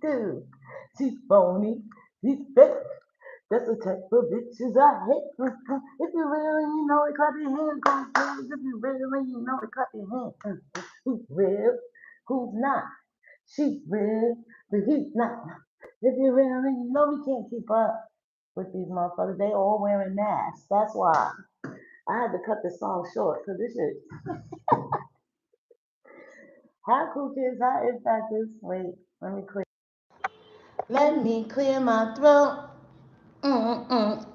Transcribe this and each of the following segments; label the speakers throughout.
Speaker 1: do. She's phony. She's fake. That's the type of bitches I hate. If you really you know it, clap your hands. If you really you know it, clap your hands. Who's real? Who's not? She's real, but he's not. If you really you know we can't keep up with these motherfuckers. They all wearing masks. That's why I had to cut the song short because this shit. Hi, cool kids. Hi, in fact, this. Wait, let me clear. Let me clear my throat.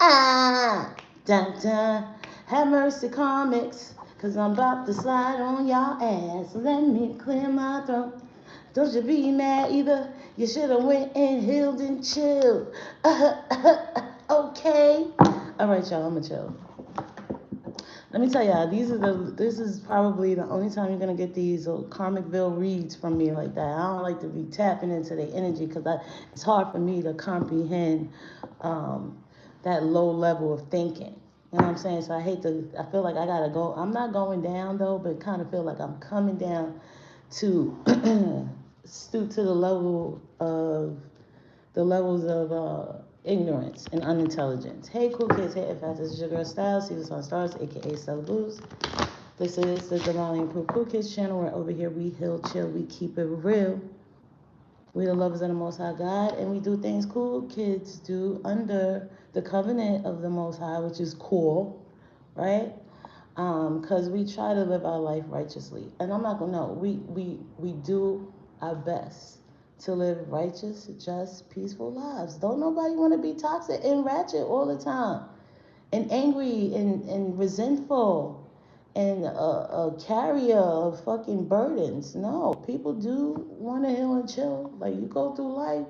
Speaker 1: Ah, dun dun. Have mercy, comics, cause I'm about to slide on y'all ass. Let me clear my throat. Don't you be mad either. You should have went and healed and chilled. Okay. All right, y'all. I'ma chill. Let me tell y'all, this is probably the only time you're gonna get these Karmicville reads from me like that. I don't like to be tapping into their energy because it's hard for me to comprehend um, that low level of thinking. You know what I'm saying? So I feel like I gotta go. I'm not going down though, but kind of feel like I'm coming down to stoop to the levels of ignorance and unintelligence. Hey, cool kids. Hey, in fact, this is your girl Style, Seasons on Stars, aka Stella Blues. This is the Divinely Improved Cool Kids channel where over here we heal, chill, we keep it real. We the lovers of the Most High God, and we do things cool kids do under the covenant of the Most High, which is cool, right? Because we try to live our life righteously. And I'm not gonna know, we do our best to live righteous, just, peaceful lives. Don't nobody want to be toxic and ratchet all the time, and angry and resentful and a carrier of fucking burdens. No, people do want to heal and chill. Like you go through life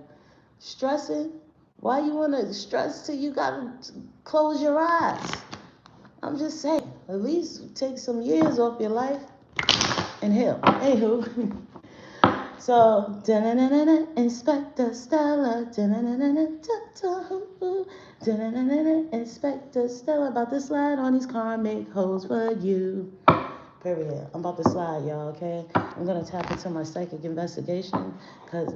Speaker 1: stressing. Why you want to stress till you gotta close your eyes? I'm just saying, at least take some years off your life and heal. Anywho, so, Inspector Stella, Inspector Stella, about to slide on these karmic hoes for you. Period. I'm about to slide, y'all, okay? I'm going to tap into my psychic investigation because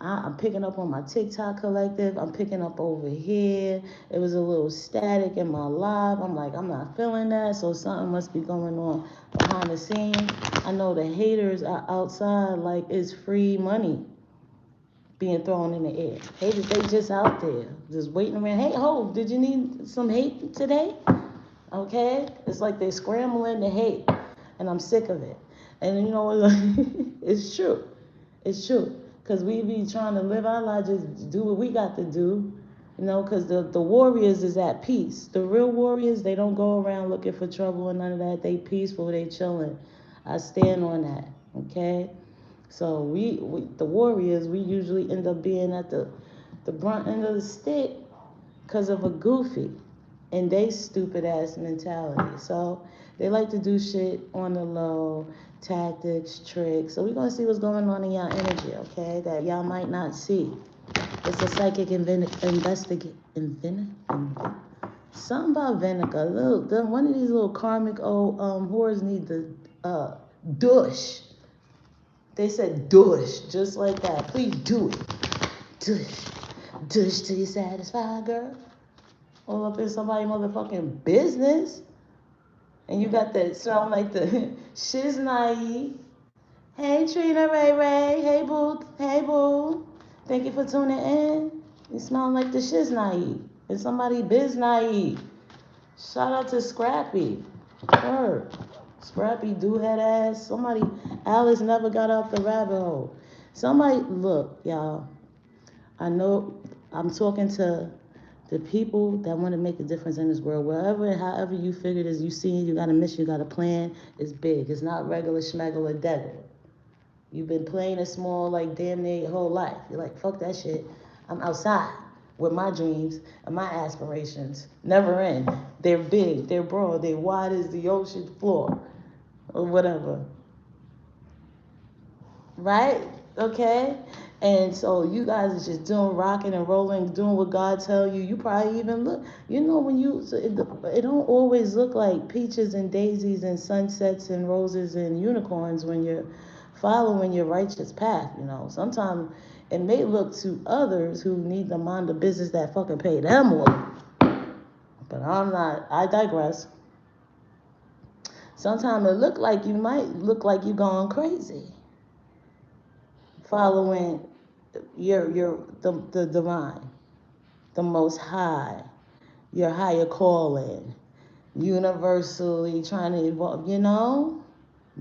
Speaker 1: I'm picking up on my TikTok collective. I'm picking up over here. It was a little static in my live. I'm like, I'm not feeling that, so something must be going on behind the scenes. I know the haters are outside like it's free money being thrown in the air. Haters, they just out there, just waiting around. Hey, ho, did you need some hate today? Okay? It's like they're scrambling to hate, and I'm sick of it. And you know what? It's true. It's true. Because we be trying to live our lives, just do what we got to do. You know, because the warriors is at peace. The real warriors, they don't go around looking for trouble and none of that. They peaceful, they chilling. I stand on that, okay? So we the warriors, we usually end up being at the brunt end of the stick because of a goofy and they stupid ass mentality. So they like to do shit on the low, tactics, tricks. So we're gonna see what's going on in y'all energy, okay? That y'all might not see. It's a psychic investigate. Something about vinegar. One of these little karmic old whores need the douche. They said douche, just like that. Please do it. Douche. Douche till you satisfied, girl. All up in somebody motherfucking business. And you got that sound like the shiz naive. Hey Trina Ray Ray. Hey boo. Hey boo. Thank you for tuning in. You smell like the shiz naive. And somebody biz naive. Shout out to Scrappy. Her. Scrappy do head ass. Somebody Alice never got out the rabbit hole. Somebody look, y'all. I know I'm talking to the people that want to make a difference in this world. Wherever and however you figure this, you see, you got a mission, you got a plan, it's big. It's not regular schmeggle or devil. You've been playing it small like damn near your whole life. You're like, fuck that shit. I'm outside with my dreams and my aspirations. Never end. They're big, they're broad, they're wide as the ocean floor or whatever. Right? Okay? And so you guys are just doing rocking and rolling, doing what God tell you. You probably even look, you know, when you, it don't always look like peaches and daisies and sunsets and roses and unicorns when you're following your righteous path, you know. Sometimes It may look to others who need to mind the business that fucking pay them more. But I'm not. I digress. Sometimes it might look like you going crazy, following the divine, the Most High, your higher calling, universally trying to evolve.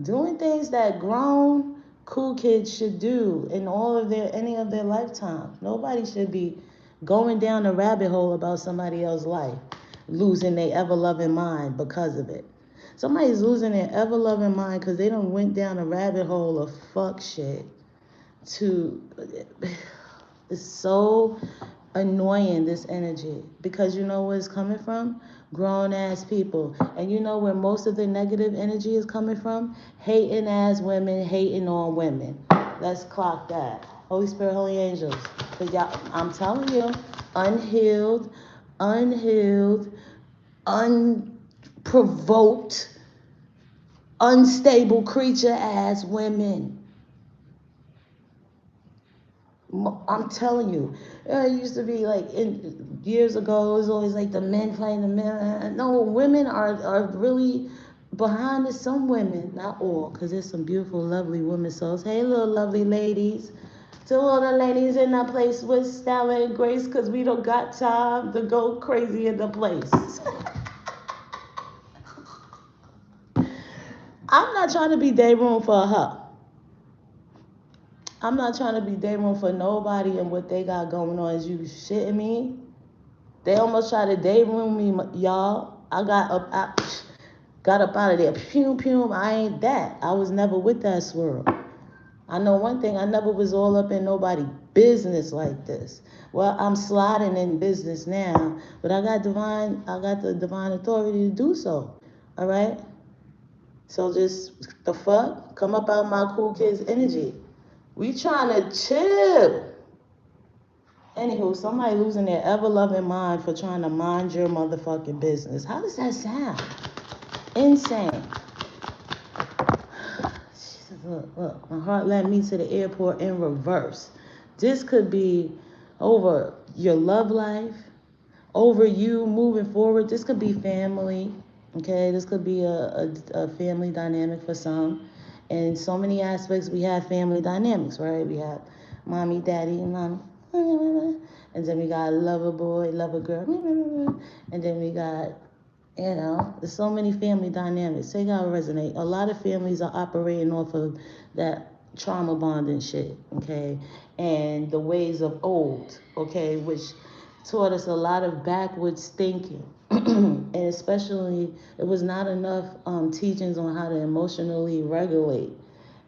Speaker 1: Doing things that grown cool kids should do in any of their lifetimes. Nobody should be going down a rabbit hole about somebody else's life, losing their ever loving mind because of it. Somebody's losing their ever loving mind because they done went down a rabbit hole of fuck shit. It's so annoying, this energy, because you know where it's coming from? Grown ass people. And you know where most of the negative energy is coming from? Hating ass women, hating on women. Let's clock that. Holy Spirit, holy angels. Cause y'all, I'm telling you, unhealed, unprovoked, unstable creature ass women. I'm telling you, it used to be like years ago, it was always like the men playing the men. No, women are really behind this. Some women, not all, because there's some beautiful, lovely women souls. Hey, little lovely ladies. To all the ladies in that place with Stella and Grace, because we don't got time to go crazy in the place. I'm not trying to be day room for her. I'm not trying to be day room for nobody and what they got going on. Is you shitting me? They almost tried to day room me, y'all. I got up out of there. Pew. I ain't that. I was never with that swirl. I know one thing. I never was all up in nobody business like this. Well, I'm sliding in business now, but I got the divine authority to do so. All right. So just the fuck, come up out of my cool kids energy. We trying to chill. Anywho, somebody losing their ever-loving mind for trying to mind your motherfucking business. How does that sound? Insane. Look, my heart led me to the airport in reverse. This could be over your love life, over you moving forward. This could be family, okay? This could be a family dynamic for some. In so many aspects, we have family dynamics, right? We have mommy, daddy, and mommy. And then we got lover boy, lover girl. And then we got, there's so many family dynamics. They gotta resonate. A lot of families are operating off of that trauma bonding shit, okay? And the ways of old, okay, which taught us a lot of backwards thinking. And especially, it was not enough teachings on how to emotionally regulate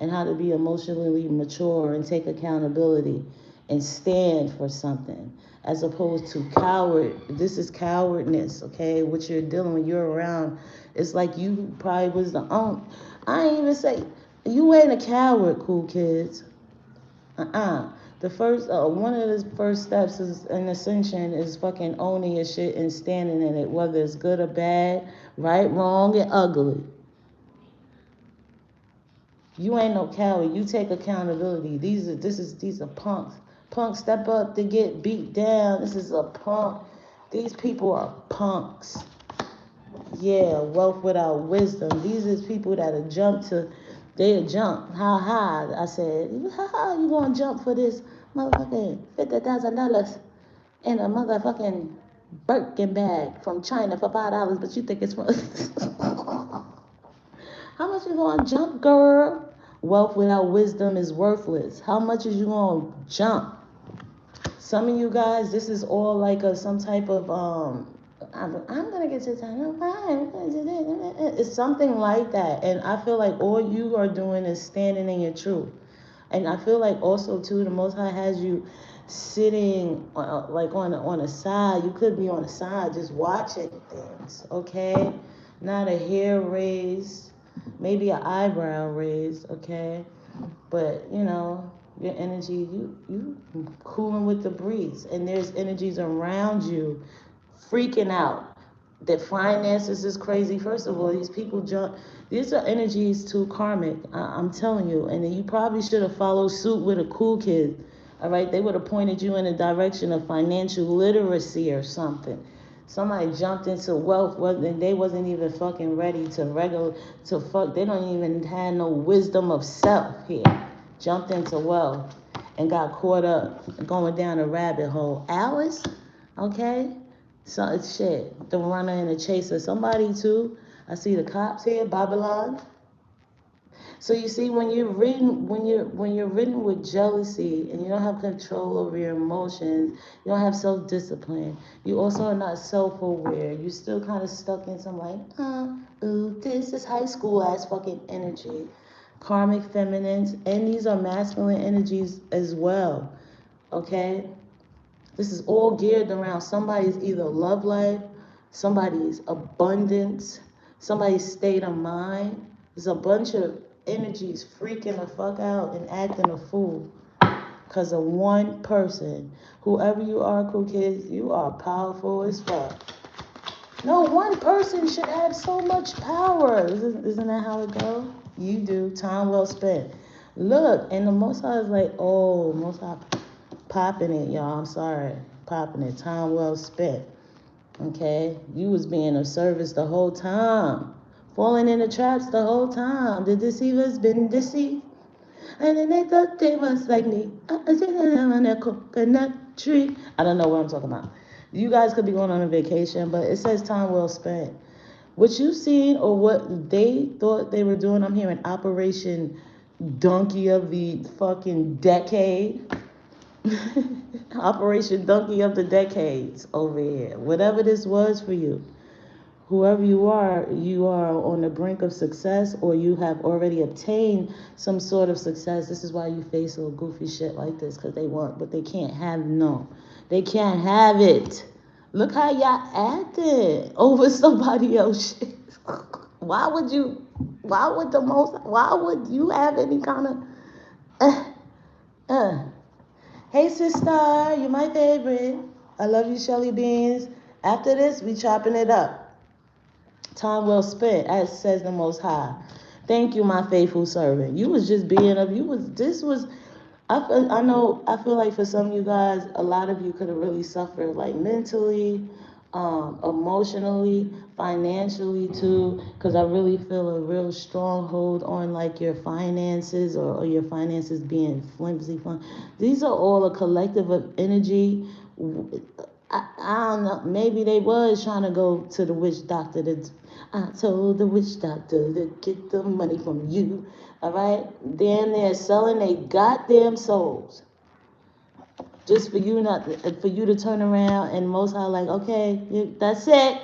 Speaker 1: and how to be emotionally mature and take accountability and stand for something, as opposed to coward. This is cowardness, okay? What you're dealing with, you're around. It's like you probably was the own. I ain't even say you ain't a coward, cool kids. The first, one of the first steps is an ascension is fucking owning your shit and standing in it, whether it's good or bad, right, wrong, and ugly. You ain't no coward. You take accountability. These are punks. Punks step up to get beat down. This is a punk. These people are punks. Yeah, wealth without wisdom. These is people that'll jump. How high? I said, how you gonna jump for this motherfucking $50,000 in a motherfucking Birkin bag from China for $5, but you think it's from How much you gonna jump, girl? Wealth without wisdom is worthless. How much is you gonna jump? Some of you guys, this is all like some type of I'm gonna get to time. It's something like that, and I feel like all you are doing is standing in your truth. And I feel like also too, the Most High has you sitting like on a side. You could be on the side just watching things, okay? Not a hair raised, maybe an eyebrow raised, okay? But your energy, you cooling with the breeze, and there's energies around you freaking out. The finances is crazy. First of all, these people jump. These are energies too karmic. I'm telling you. And then you probably should have followed suit with a cool kid All right, they would have pointed you in the direction of financial literacy or something. Somebody jumped into wealth, and they wasn't even fucking ready to fuck. They don't even have no wisdom of self here. Jumped into wealth and got caught up going down a rabbit hole. Hours, okay. So it's shit. The runner and the chaser. Somebody too. I see the cops here. Babylon. So you see, when you're ridden with jealousy and you don't have control over your emotions, you don't have self-discipline. You also are not self-aware. You're still kind of stuck in some like, ooh, this is high school ass fucking energy. Karmic feminines, and these are masculine energies as well. Okay, this is all geared around somebody's either love life, somebody's abundance, somebody's state of mind. There's a bunch of energies freaking the fuck out and acting a fool because of one person. Whoever you are, cool kids, you are powerful as fuck. No one person should have so much power. Isn't that how it goes? You do. Time well spent. Look, and the Most High is like, oh, Most High popping it, y'all. I'm sorry. Popping it. Time well spent. Okay? You was being of service the whole time. Falling in the traps the whole time. The deceivers been deceived. And then they thought they was like me. I said on a coconut tree. I don't know what I'm talking about. You guys could be going on a vacation, but it says time well spent. What you seen or what they thought they were doing, I'm hearing Operation Donkey of the fucking decade. Operation Donkey of the decades over here. Whatever this was for you. Whoever you are on the brink of success or you have already obtained some sort of success. This is why you face little goofy shit like this, because they want, but they can't have no. They can't have it. Look how y'all acting over somebody else shit. Why would you have any kind of, Hey sister, you're my favorite. I love you, Shelly Beans. After this, we chopping it up. Time well spent, as says the Most High. Thank you, my faithful servant. You was just being up. I feel like for some of you guys, a lot of you could have really suffered, like mentally, emotionally, financially too, because I really feel a real stronghold on like your finances or your finances being flimsy. These are all a collective of energy. I don't know. Maybe they was trying to go to the witch doctor. I told the witch doctor to get the money from you. All right? Then they're selling their goddamn souls just for you to turn around and Most High like, okay, that's it.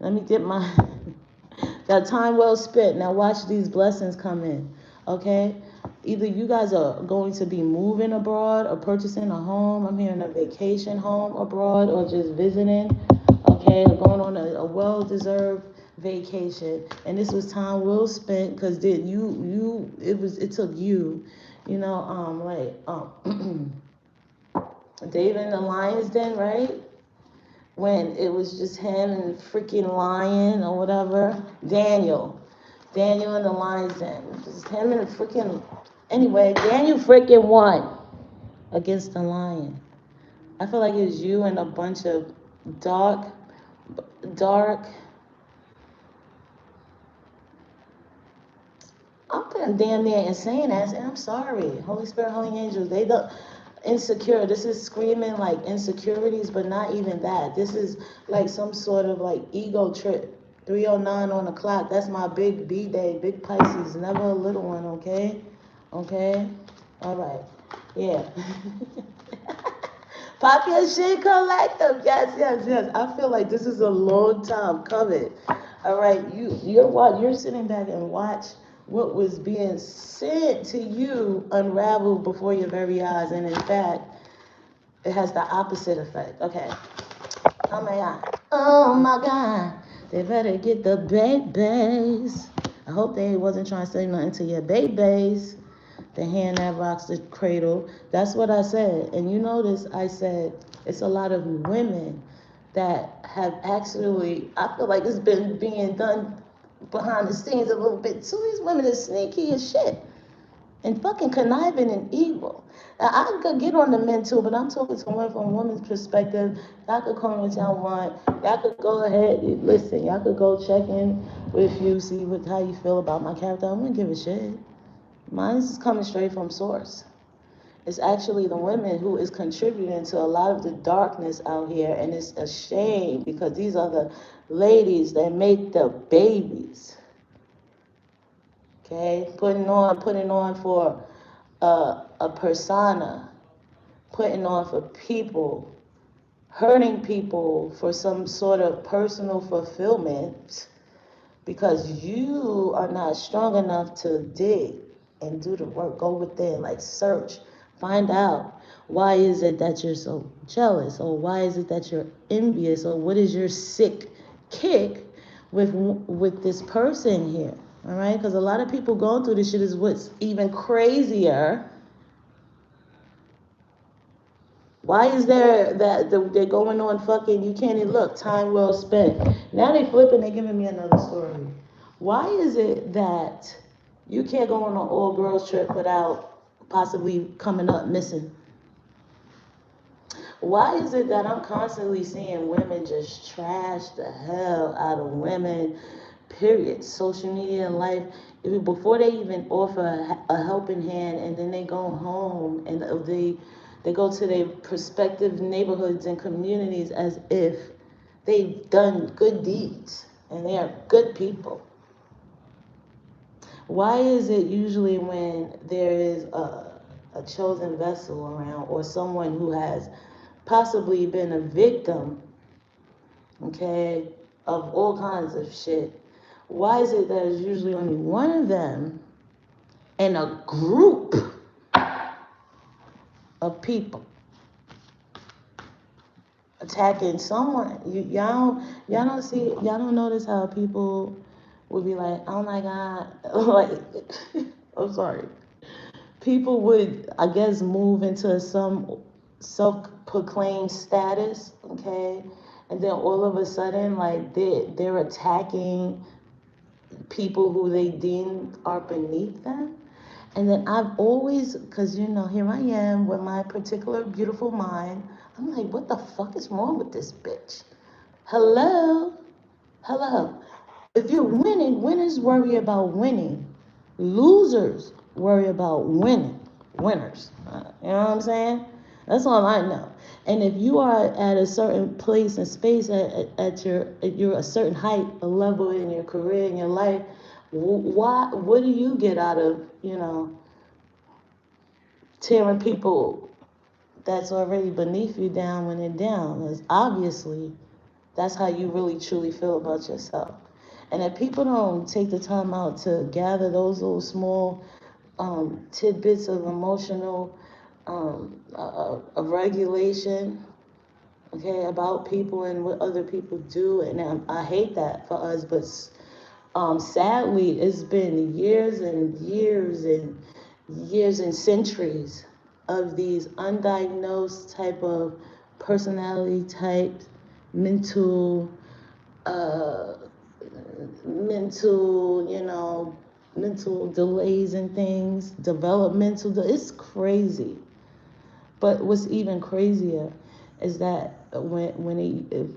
Speaker 1: Let me get my that time well spent. Now watch these blessings come in. Okay? Either you guys are going to be moving abroad or purchasing a home. I'm hearing a vacation home abroad or just visiting. Okay, or going on a well-deserved vacation. And this was time well spent because it took you, David in the lion's den, right? When it was just him and freaking lion or whatever. Daniel in the lion's den. Just him and the freaking. Anyway, Daniel freaking won against the lion. I feel like it was you and a bunch of dark. I'm putting damn near insane ass, and I'm sorry. Holy Spirit, Holy Angels, they don't. Insecure. This is screaming like insecurities, but not even that. This is like some sort of like ego trip. 3:09 on the clock. That's my big B day, big Pisces, never a little one, okay? Okay? All right. Yeah. Pop your shit collective. Yes. I feel like this is a long time coming. All right, you're sitting back and watch what was being sent to you unravel before your very eyes, and in fact, it has the opposite effect. Okay. Oh my God. Oh my God. They better get the babies. I hope they wasn't trying to say nothing to your babies. The hand that rocks the cradle. That's what I said. And you notice I said it's a lot of women that have actually, I feel like it's been being done behind the scenes a little bit too. These women are sneaky as shit and fucking conniving and evil. I could get on the men too, but I'm talking to one from a woman's perspective. Y'all could call me what y'all want. Y'all could go ahead, listen. Y'all could go check in with you, see how you feel about my character. I wouldn't give a shit. Mine's is coming straight from source. It's actually the women who is contributing to a lot of the darkness out here, and it's a shame because these are the ladies that make the babies. Okay, putting on for a persona, putting on for people, hurting people for some sort of personal fulfillment because you are not strong enough to dig and do the work, go within, like search, find out why is it that you're so jealous, or why is it that you're envious, or what is your sick kick with this person here, all right? Because a lot of people going through this shit is what's even crazier. Why is there that they're going on fucking, you can't even look, time well spent. Now they flipping, they giving me another story. Why is it that you can't go on an all girls trip without possibly coming up missing? Why is it that I'm constantly seeing women just trash the hell out of women, period? Social media and life, before they even offer a helping hand, and then they go home and they go to their prospective neighborhoods and communities as if they've done good deeds and they are good people. Why is it usually when there is a chosen vessel around, or someone who has possibly been a victim, okay, of all kinds of shit, why is it that there's usually only one of them in a group of people attacking someone? Y'all don't notice how people would be like, oh my God, like, I'm sorry. People would, I guess, move into some self-proclaimed status, okay? And then all of a sudden, like, they're attacking people who they deem are beneath them. And then I've always, because, here I am with my particular beautiful mind. I'm like, what the fuck is wrong with this bitch? Hello? Hello. If you're winning, winners worry about winning. Losers worry about winning. Winners. You know what I'm saying? That's all I know. And if you are at a certain place and space at you're a certain height, a level in your career, in your life, what do you get out of, tearing people that's already beneath you down when they're down? Because obviously, that's how you really truly feel about yourself. And if people don't take the time out to gather those little small tidbits of emotional of regulation, okay, about people and what other people do, and I hate that for us, but sadly, it's been years and years and years and centuries of these undiagnosed type of personality types, mental, uh, mental delays and things, it's crazy. But what's even crazier is that when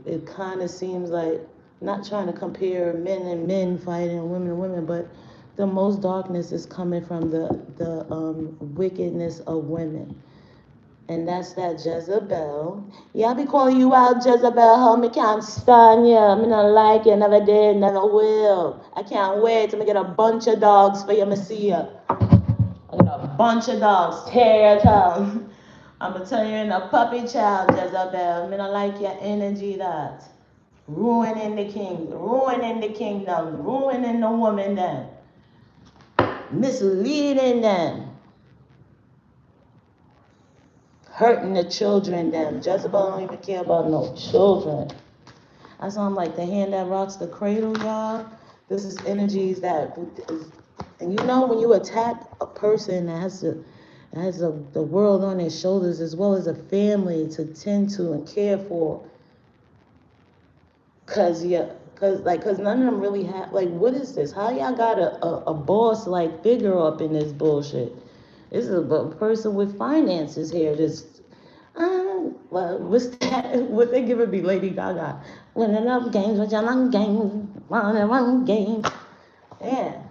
Speaker 1: it kind of seems like, not trying to compare men and men fighting and women, but the most darkness is coming from the wickedness of women. And that's that Jezebel. Yeah, I be calling you out, Jezebel. Homie, can't stand you. Me not like you. Never did, never will. I can't wait till I get a bunch of dogs for you, Messiah. I got a bunch of dogs. Tear your tongue. I'm going to turn you into a puppy child, Jezebel. Me not like your energy, that. Ruining the kingdom, ruining the woman then. Misleading them. Hurting the children then. Jezebel don't even care about no children. That's why I'm like, the hand that rocks the cradle, y'all. This is energies that, and when you attack a person that has the world on their shoulders, as well as a family to tend to and care for, cause none of them really have, like, what is this? How y'all got a boss like figure up in this bullshit? This is a person with finances here. Just, well, what's that? What they giving me, Lady Gaga? Winning up games with your long games, one game. Yeah,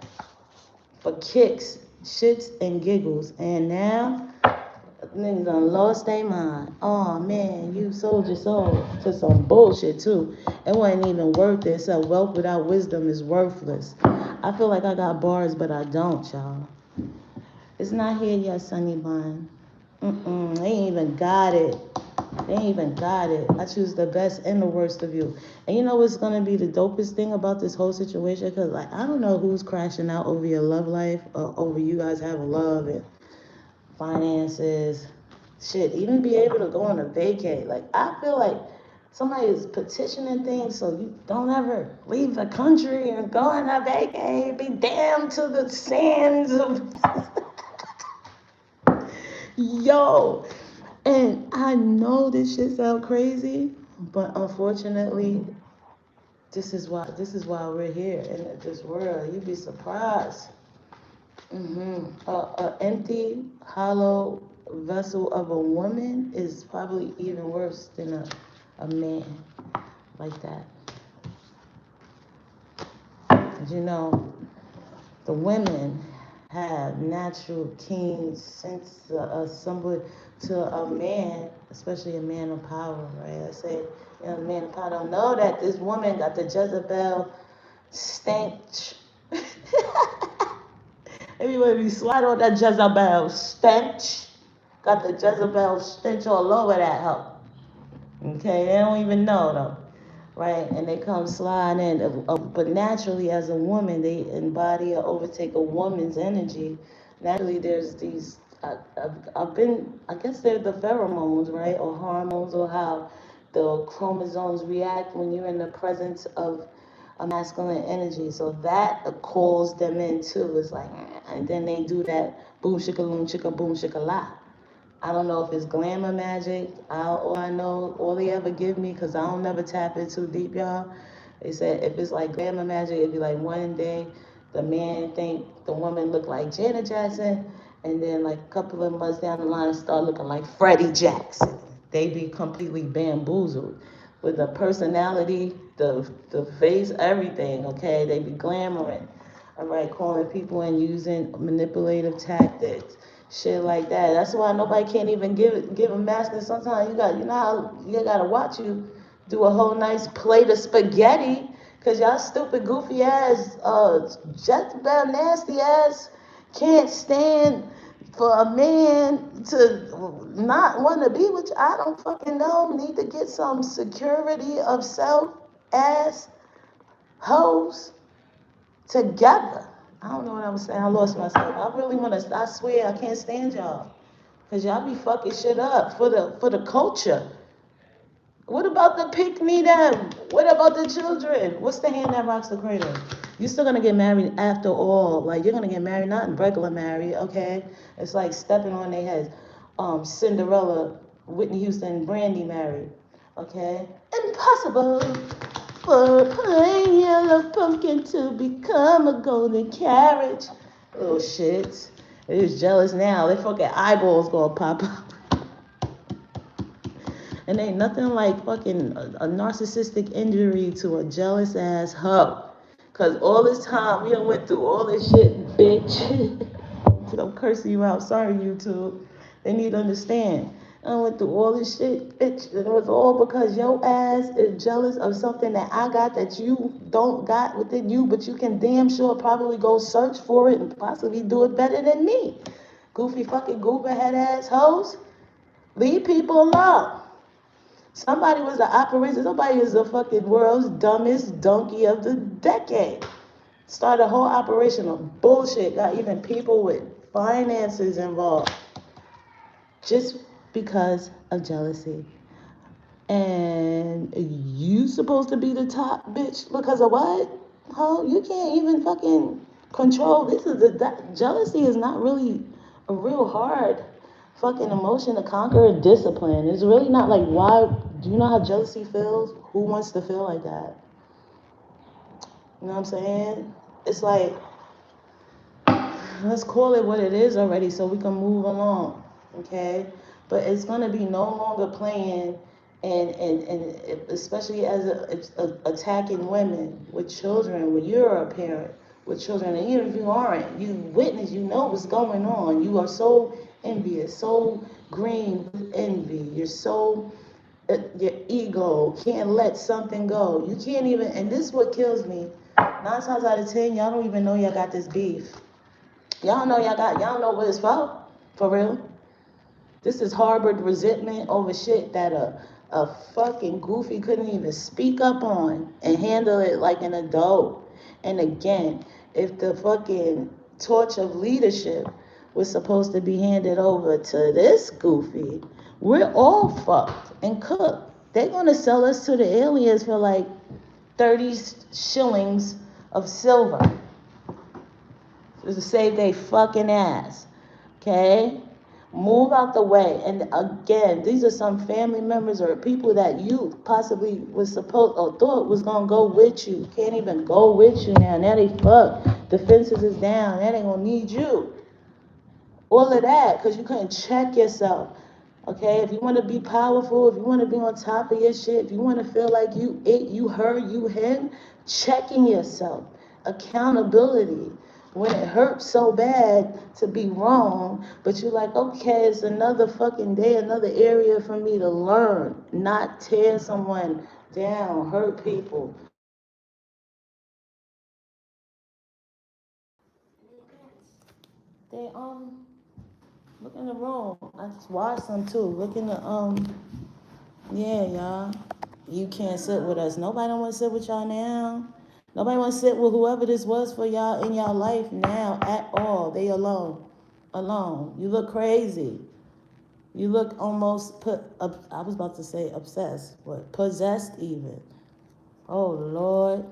Speaker 1: for kicks, shits, and giggles. And now, niggas done lost their mind. Oh man, you sold your soul to some bullshit too. It wasn't even worth it. So wealth without wisdom is worthless. I feel like I got bars, but I don't, y'all. It's not here yet, Sunny Bun. They ain't even got it. They ain't even got it. I choose the best and the worst of you. And you know what's gonna be the dopest thing about this whole situation? Cause like I don't know who's crashing out over your love life or over you guys having love and finances, shit. Even be able to go on a vacay. Like I feel like somebody is petitioning things so you don't ever leave the country and go on a vacay. Be damned to the sands of yo. And I know this shit sound crazy, but unfortunately, this is why we're here in this world. You'd be surprised. A empty, hollow vessel of a woman is probably even worse than a man like that. You know, the women have natural keen sense somewhat to a man, especially a man of power, right? I say, you know, a man of power don't know that this woman got the Jezebel stench. Everybody be slide on that Jezebel stench. Got the Jezebel stench all over that hoe. Okay, they don't even know though, right? And they come slide in, but naturally, as a woman, they embody or overtake a woman's energy. Naturally, there's these. I guess they're the pheromones, right, or hormones, or how the chromosomes react when you're in the presence of a masculine energy. So that calls them in too. It's like, and then they do that boom shika loom chicka boom shika la. I don't know if it's glamour magic. All I know, all they ever give me, because I don't never tap in too deep, y'all. They said if it's like glamour magic, it'd be like one day the man think the woman look like Janet Jackson, and then like a couple of months down the line start looking like Freddie Jackson. They be completely bamboozled with the personality, the face, everything. Okay, they be glamoring. All right, calling people and using manipulative tactics, shit like that. That's why nobody can't even give a master. Sometimes you know how you gotta watch you do a whole nice plate of spaghetti, cause y'all stupid goofy ass, just about nasty ass can't stand for a man to not want to be with you. I don't fucking know. Need to get some security of self ass hoes together. I don't know what I'm saying. I lost myself. I really want to. I swear I can't stand y'all, cause y'all be fucking shit up for the culture. What about the pick me them? What about the children? What's the hand that rocks the cradle? You're still gonna get married after all. Like you're gonna get married, not regular married, okay? It's like stepping on their heads. Cinderella, Whitney Houston, Brandy married, okay? Impossible for a plain yellow pumpkin to become a golden carriage. Little shits. They're just jealous now. Their fucking eyeballs gonna pop up. And ain't nothing like fucking a narcissistic injury to a jealous ass hoe. Cause all this time we done went through all this shit, bitch. I'm cursing you out. Sorry, YouTube. They need to understand. I went through all this shit, bitch. And it was all because your ass is jealous of something that I got that you don't got within you, but you can damn sure probably go search for it and possibly do it better than me. Goofy fucking goober head ass hoes. Leave people alone. Somebody was the operation. Somebody is the fucking world's dumbest donkey of the decade. Started a whole operation of bullshit. Got even people with finances involved. Just because of jealousy. And you supposed to be the top bitch because of what? Oh, you can't even fucking control. Jealousy is not really a real hard fucking emotion to conquer or discipline. It's really not like why. Do you know how jealousy feels? Who wants to feel like that? You know what I'm saying? It's like let's call it what it is already so we can move along, okay? But it's going to be no longer playing and especially as attacking women with children when you're a parent with children, and even if you aren't, you witness, you know what's going on. You are so envious, so green with envy. You're so your ego can't let something go. You can't even, and this is what kills me. 9 times out of 10, y'all don't even know y'all got this beef. Y'all know what it's for real. This is harbored resentment over shit that a fucking goofy couldn't even speak up on and handle it like an adult. And again, if the fucking torch of leadership was supposed to be handed over to this goofy, we're all fucked and cooked. They're gonna sell us to the aliens for like 30 shillings of silver to save they fucking ass. Okay? Move out the way. And again, these are some family members or people that you possibly was supposed or thought was gonna go with you. Can't even go with you now. Now they fucked. The fences is down. Now they gonna need you. All of that because you couldn't check yourself. Okay, if you want to be powerful, if you want to be on top of your shit, if you want to feel like you it, you her, you him, checking yourself, accountability. When it hurts so bad to be wrong, but you're like, okay, it's another fucking day, another area for me to learn, not tear someone down, hurt people. They look in the room. I just watched them too. Look in the yeah, y'all. You can't sit with us. Nobody want to sit with y'all now. Nobody want to sit with whoever this was for y'all in y'all life now at all. They alone. Alone. You look crazy. You look almost I was about to say obsessed. What? Possessed even. Oh, Lord.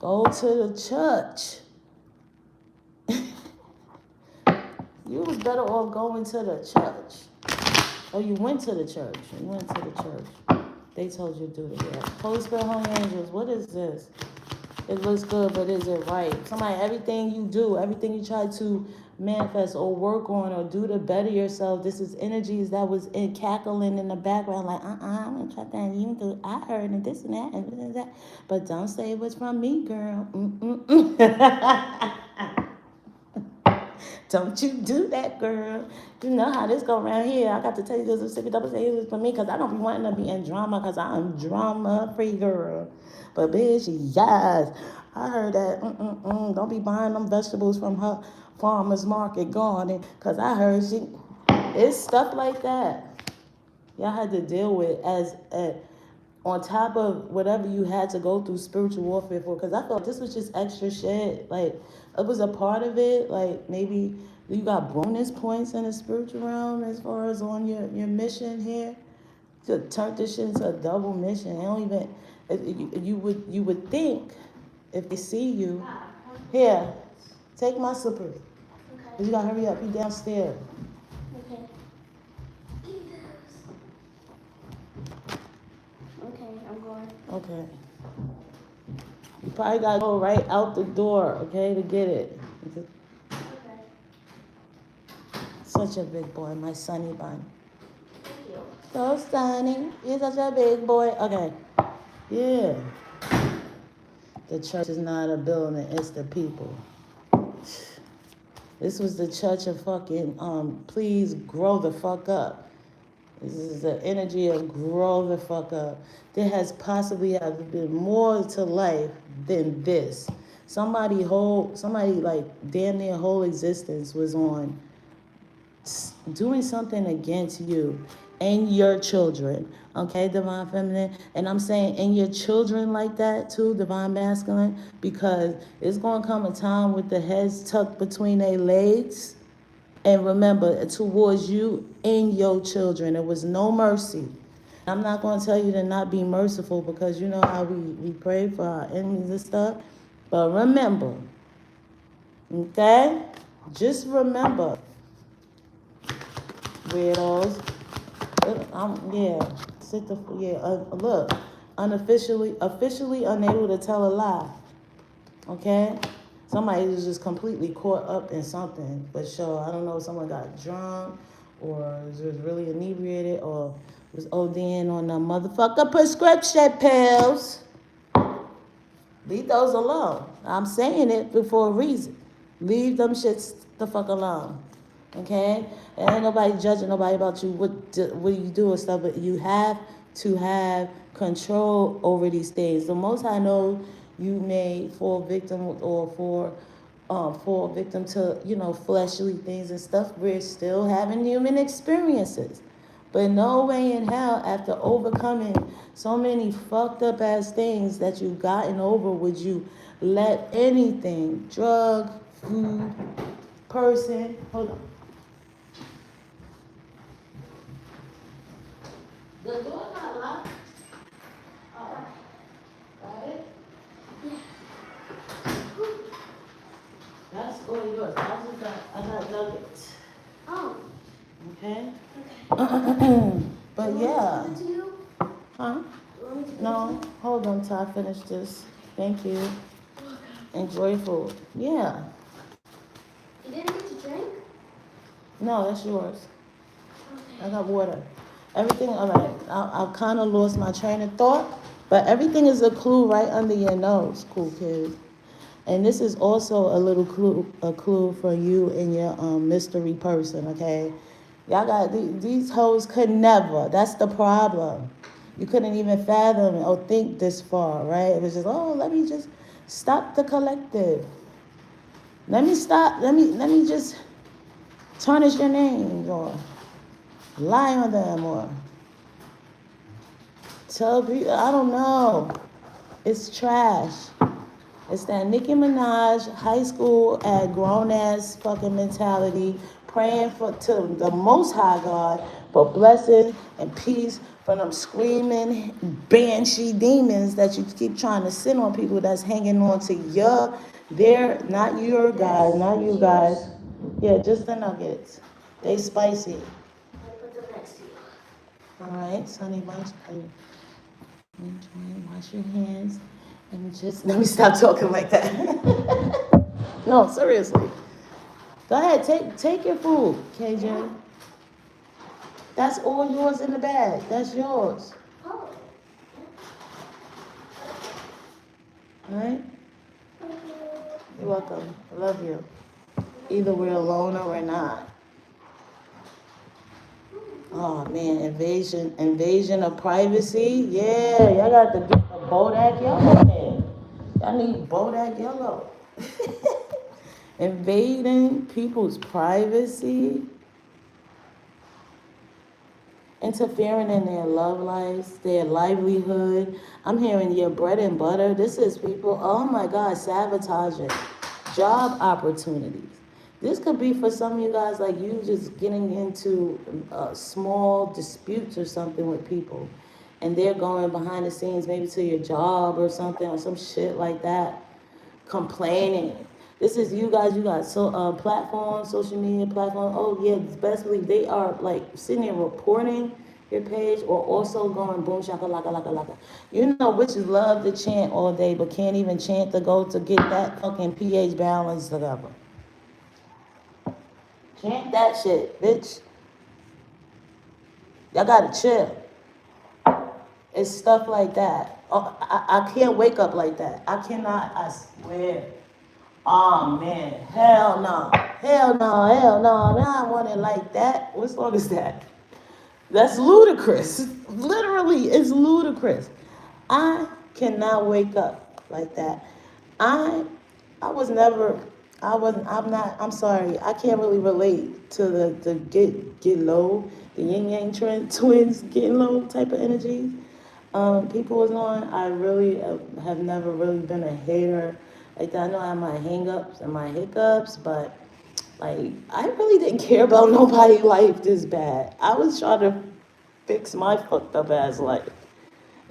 Speaker 1: Go to the church. You was better off going to the church. Oh, you went to the church. You went to the church. They told you to do the yeah. Holy Spirit, Holy Angels, what is this? It looks good, but is it right? Somebody, everything you do, everything you try to manifest or work on or do to better yourself, this is energies that was cackling in the background like, I'm going to try that. You do, I heard and this and that and this and that. But don't say it was from me, girl. Don't you do that, girl. You know how this go around here. I got to tell you this, if double say it was for me, because I don't be wanting to be in drama, because I'm drama-free, girl. But, bitch, yes. I heard that, don't be buying them vegetables from her farmer's market garden, because I heard it's stuff like that y'all had to deal with as on top of whatever you had to go through spiritual warfare for, because I felt this was just extra shit. Like, it was a part of it. Like, maybe you got bonus points in the spiritual realm as far as on your mission here to turn this shit into a double mission. They don't even, you would think if they see you, here, take my slippers. But you gotta hurry up, you downstairs. Okay. You probably gotta go right out the door, okay, to get it. Okay. Such a big boy, my Sunny bun. Thank you. So Sunny, you're such a big boy. Okay. Yeah. The church is not a building, it's the people. This was the church of fucking, please grow the fuck up. This is the energy of grow the fuck up. There has possibly have been more to life than this. Somebody like damn near whole existence was on doing something against you and your children. Okay, Divine Feminine? And I'm saying and your children like that too, Divine Masculine, because it's going to come a time with the heads tucked between their legs. And remember, towards you and your children, there was no mercy. I'm not going to tell you to not be merciful, because you know how we pray for our enemies and stuff. But remember, okay? Just remember, weirdos. Look, officially unable to tell a lie. Okay? Somebody was just completely caught up in something. But sure, I don't know if someone got drunk or was really inebriated or was ODing on the motherfucker prescription pills. Leave those alone. I'm saying it for a reason. Leave them shits the fuck alone. Okay? And ain't nobody judging nobody about you what you do and stuff, but you have to have control over these things. The most I know you may fall victim or fall victim to, fleshly things and stuff. We're still having human experiences. But no way in hell, after overcoming so many fucked up ass things that you've gotten over, would you let anything, drug, food, person, hold on. The door not locked. Oh, got it? That's all yours. I got nuggets.
Speaker 2: Oh.
Speaker 1: Okay?
Speaker 2: Okay.
Speaker 1: But yeah.
Speaker 2: Huh?
Speaker 1: No, hold on till I finish this. Thank you. Enjoy food. Yeah.
Speaker 2: You didn't get to drink?
Speaker 1: No, that's yours.
Speaker 2: Okay.
Speaker 1: I got water. Everything, all right. I kind of lost my train of thought, but everything is a clue right under your nose, cool kids. And this is also a clue for you and your mystery person, okay? Y'all got these hoes could never. That's the problem. You couldn't even fathom or think this far, right? It was just, let me just stop the collective. Let me stop. Let me just tarnish your name or lie on them or tell people. I don't know. It's trash. It's that Nicki Minaj high school at grown ass fucking mentality, praying to the Most High God for blessing and peace from them screaming banshee demons that you keep trying to send on people that's hanging on to not your guys, not you guys. Yeah, just the nuggets. They spicy.
Speaker 2: I put them next to you.
Speaker 1: All right, Sonny Bunch. Wash your hands. Let me stop talking like that. No, seriously. Go ahead, take your food, KJ. That's all yours in the bag. That's yours.
Speaker 2: Oh.
Speaker 1: All right? You're welcome. I love you. Either we're alone or we're not. Oh man, invasion of privacy. Yeah, y'all got to get the Bodak Yellow in. Y'all need Bodak Yellow. Invading people's privacy, interfering in their love lives, their livelihood. I'm hearing your bread and butter. This is people, oh my God, sabotaging job opportunities. This could be for some of you guys like you just getting into small disputes or something with people. And they're going behind the scenes, maybe to your job or something or some shit like that, complaining. This is you guys so platforms, social media platforms. Oh yeah, best believe they are like sitting there reporting your page or also going boom shaka laka laka laka. You know witches love to chant all day but can't even chant to go to get that fucking pH balance together. Chant that shit, bitch. Y'all gotta chill. It's stuff like that. Oh, I can't wake up like that. I cannot, I swear. Oh man, hell no. Hell no, hell no. I don't want it like that. What song is that? That's ludicrous. Literally, it's ludicrous. I cannot wake up like that. I was never, I'm sorry, I can't really relate to the get low, the yin yang twins getting low type of energy. People was on, I really have never really been a hater. Like that. I know I have my hang-ups and my hiccups, but like I really didn't care about nobody's life this bad. I was trying to fix my fucked up ass life.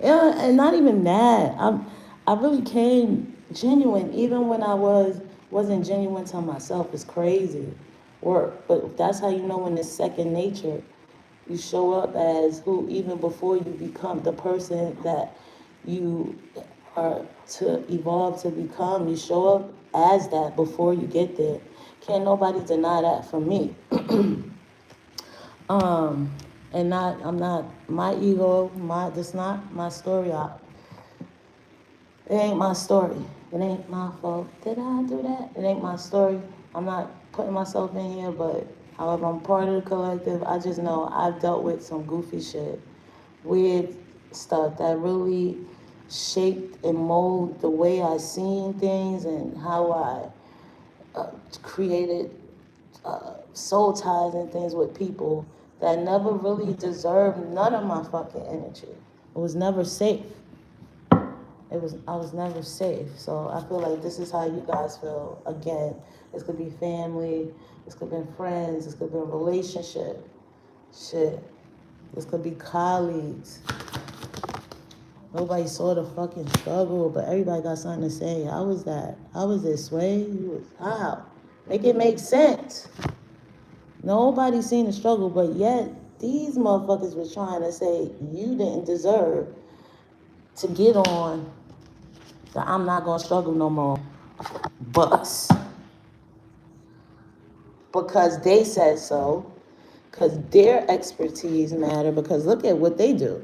Speaker 1: Yeah, and not even that. I really came genuine, even when I wasn't genuine to myself. It's crazy work, but that's how you know when it's second nature. You show up as who even before you become the person that you are to evolve to become. You show up as that before you get there. Can't nobody deny that from me. um, and not I'm not my ego. That's not my story. It ain't my story. It ain't my fault. Did I do that? It ain't my story. I'm not putting myself in here, but however, I'm part of the collective. I just know I've dealt with some goofy shit, weird stuff that really shaped and molded the way I seen things and how I created soul ties and things with people that never really deserved none of my fucking energy. It was never safe. I was never safe. So I feel like this is how you guys feel. Again, this could be family, this could be friends, this could be a relationship. Shit. This could be colleagues. Nobody saw the fucking struggle, but everybody got something to say. How was that? How was this way? You was how? Make it make sense. Nobody seen the struggle, but yet these motherfuckers was trying to say you didn't deserve to get on that I'm not gonna struggle no more bus. Because they said so, because their expertise matter, because look at what they do.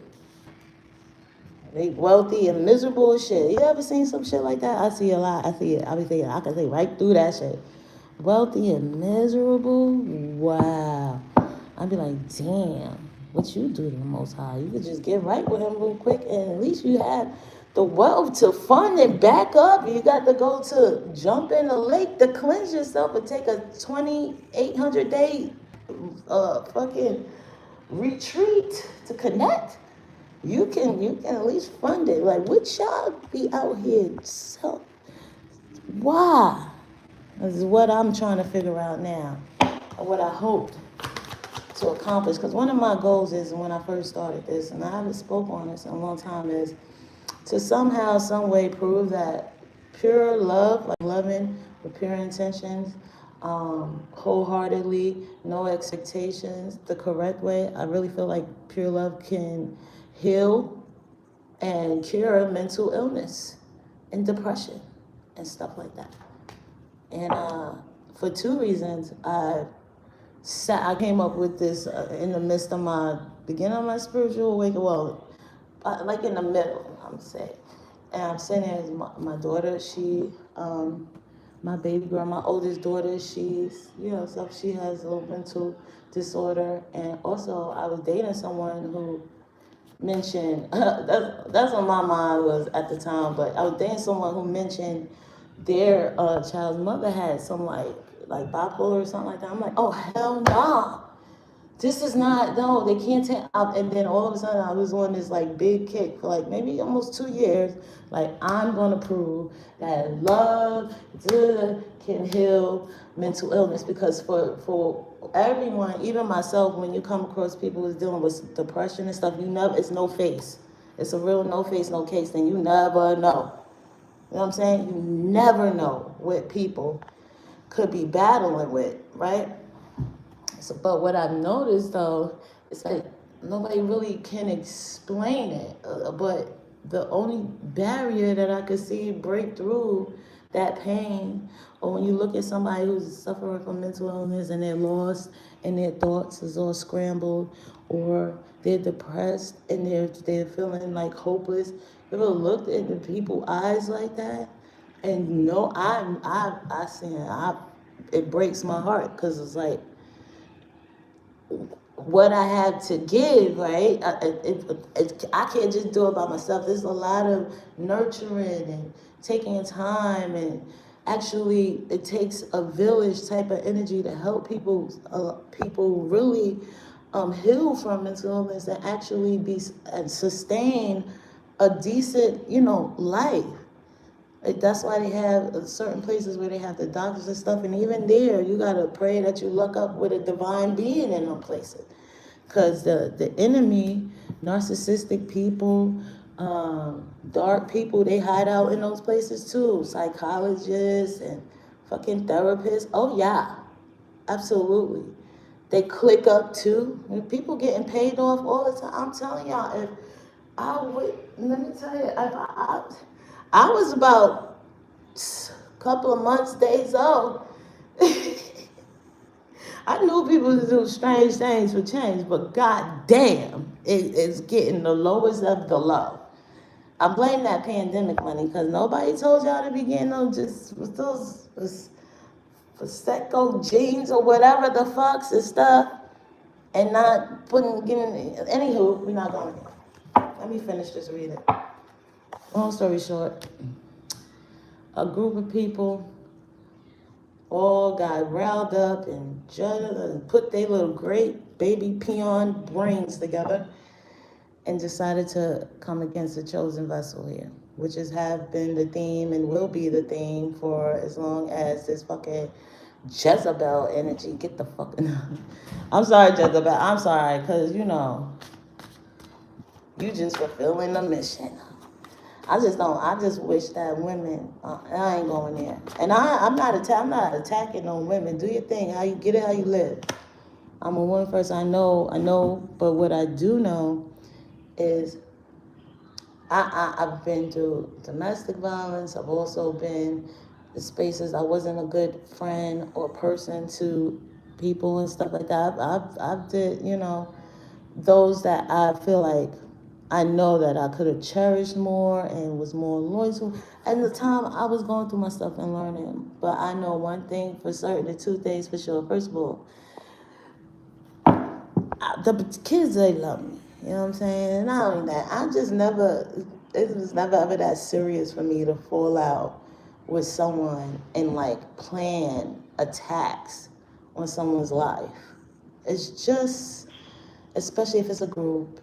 Speaker 1: They wealthy and miserable as shit. You ever seen some shit like that? I see a lot. I see it. I be thinking I can see right through that shit. Wealthy and miserable? Wow. I'd be like, damn, what you do to the Most High? You could just get right with him real quick, and at least you have the wealth to fund and back up. You got to go to jump in the lake to cleanse yourself and take a 2,800 day fucking retreat to connect. You can at least fund it. Like, what y'all be out here so? Why? This is what I'm trying to figure out now, or what I hoped to accomplish. Because one of my goals is, when I first started this, and I haven't spoken on this in a long time, is to somehow, some way prove that pure love, like loving with pure intentions, wholeheartedly, no expectations, the correct way. I really feel like pure love can heal and cure mental illness and depression and stuff like that. And for two reasons, I came up with this in the midst of my beginning of my spiritual awakening. Well, like in the middle, I'm saying. And I'm sitting there as my daughter. My baby girl, my oldest daughter, she's, so she has a little mental disorder. And also, I was dating someone who mentioned, that's what my mind was at the time, but I was dating someone who mentioned their child's mother had some like bipolar or something like that. I'm like, oh, hell no. This is not, no, they can't take out. And then all of a sudden I was on this like big kick for like maybe almost 2 years. Like, I'm going to prove that love can heal mental illness. Because for everyone, even myself, when you come across people who's dealing with depression and stuff, it's no face. It's a real no face, no case thing. You never know. You know what I'm saying? You never know what people could be battling with, right? So, but what I've noticed though, it's like nobody really can explain it. But the only barrier that I could see break through that pain, or when you look at somebody who's suffering from mental illness and they're lost and their thoughts is all scrambled, or they're depressed and they're feeling like hopeless. You ever looked at the people's eyes like that? And no, I see it breaks my heart, because it's like, what I have to give, right? I can't just do it by myself. There's a lot of nurturing and taking time, and actually it takes a village type of energy to help people really heal from mental illness and actually be and sustain a decent, life. That's why they have certain places where they have the doctors and stuff, and even there, you gotta pray that you look up with a divine being in them places, because the enemy, narcissistic people, dark people, they hide out in those places too. Psychologists and fucking therapists. Oh yeah, absolutely. They click up too. And people getting paid off all the time. I'm telling y'all, if I would, let me tell you, I was about couple of months, days old. I knew people would do strange things for change, but goddamn, it's getting the lowest of the low. I blame that pandemic money because nobody told y'all to be getting no just with those Prosecco jeans or whatever the fucks and stuff, and not getting. Anywho, we're not going there. Let me finish this reading. Long story short, a group of people all got riled up and put their little great baby peon brains together and decided to come against the chosen vessel here, which have been the theme and will be the theme for as long as this fucking Jezebel energy. Get the fucking. I'm sorry, Jezebel. I'm sorry, because you just fulfilling the mission. I just wish that women. I ain't going there, and I'm not attacking no women. Do your thing. How you get it, how you live. I'm a woman first. I know. But what I do know is, I've been through domestic violence. I've also been in spaces I wasn't a good friend or person to people and stuff like that. I've did those that I feel like I know that I could have cherished more and was more loyal to. At the time, I was going through my stuff and learning. But I know one thing for certain, the two things for sure. First of all, the kids, they love me. You know what I'm saying? And not only that, it was never ever that serious for me to fall out with someone and like plan attacks on someone's life. It's just, especially if it's a group,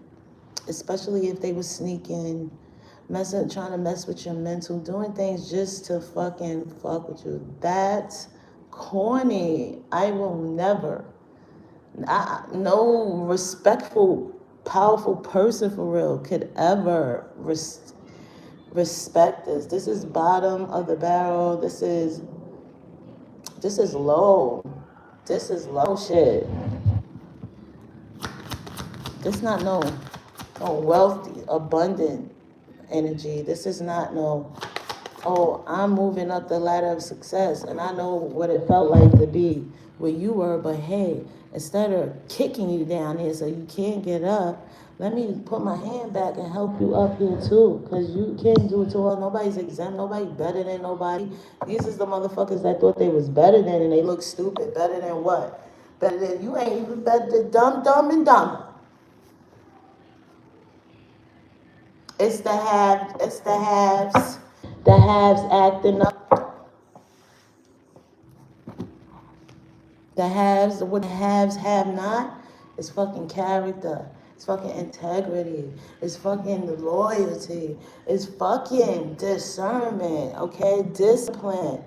Speaker 1: especially if they were sneaking, trying to mess with your mental, doing things just to fucking fuck with you. That's corny. I will never. No respectful, powerful person for real could ever respect this. This is bottom of the barrel. This is low. This is low shit. This not no wealthy, abundant energy. This is not no, oh, I'm moving up the ladder of success and I know what it felt like to be where you were, but hey, instead of kicking you down here so you can't get up, let me put my hand back and help you up here too, because you can't do it too well. Nobody's exempt. Nobody better than nobody. These is the motherfuckers that thought they was better than, and they look stupid. Better than what? Better than, you ain't even better than dumb and dumb. It's the haves. The haves acting up. The haves, what the haves have not, is fucking character. It's fucking integrity. It's fucking loyalty. It's fucking discernment. Okay? Discipline.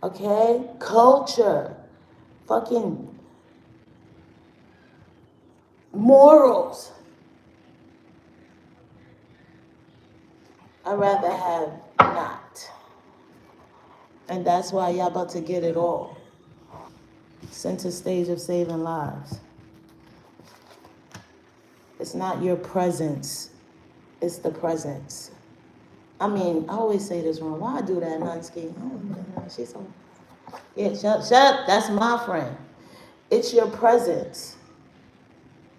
Speaker 1: Okay? Culture. Fucking morals. I'd rather have not. And that's why y'all about to get it all. Center stage of saving lives. It's not your presence. It's the presence. I mean, I always say this wrong. Why I do that, Nunsky? She's so... Yeah, shut up. That's my friend. It's your presence,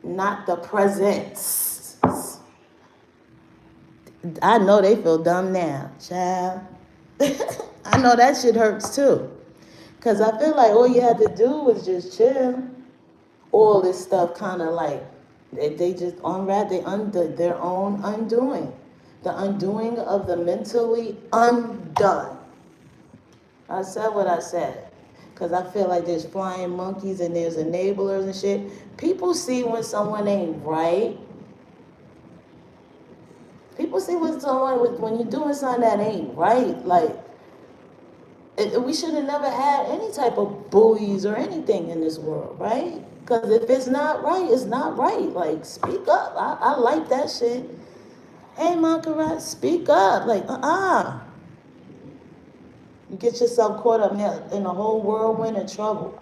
Speaker 1: not the presence. I know they feel dumb now, child. I know that shit hurts too. Because I feel like all you had to do was just chill. All this stuff kind of like, they just unwrap, they under their own undoing. The undoing of the mentally undone. I said what I said. Because I feel like there's flying monkeys and there's enablers and shit. People see when someone ain't right. People see when you're doing something that ain't right. Like, we should have never had any type of bullies or anything in this world, right? Because if it's not right, it's not right. Like, speak up. I like that shit. Hey, Monkarat, speak up. Like, You get yourself caught up in a whole whirlwind of trouble.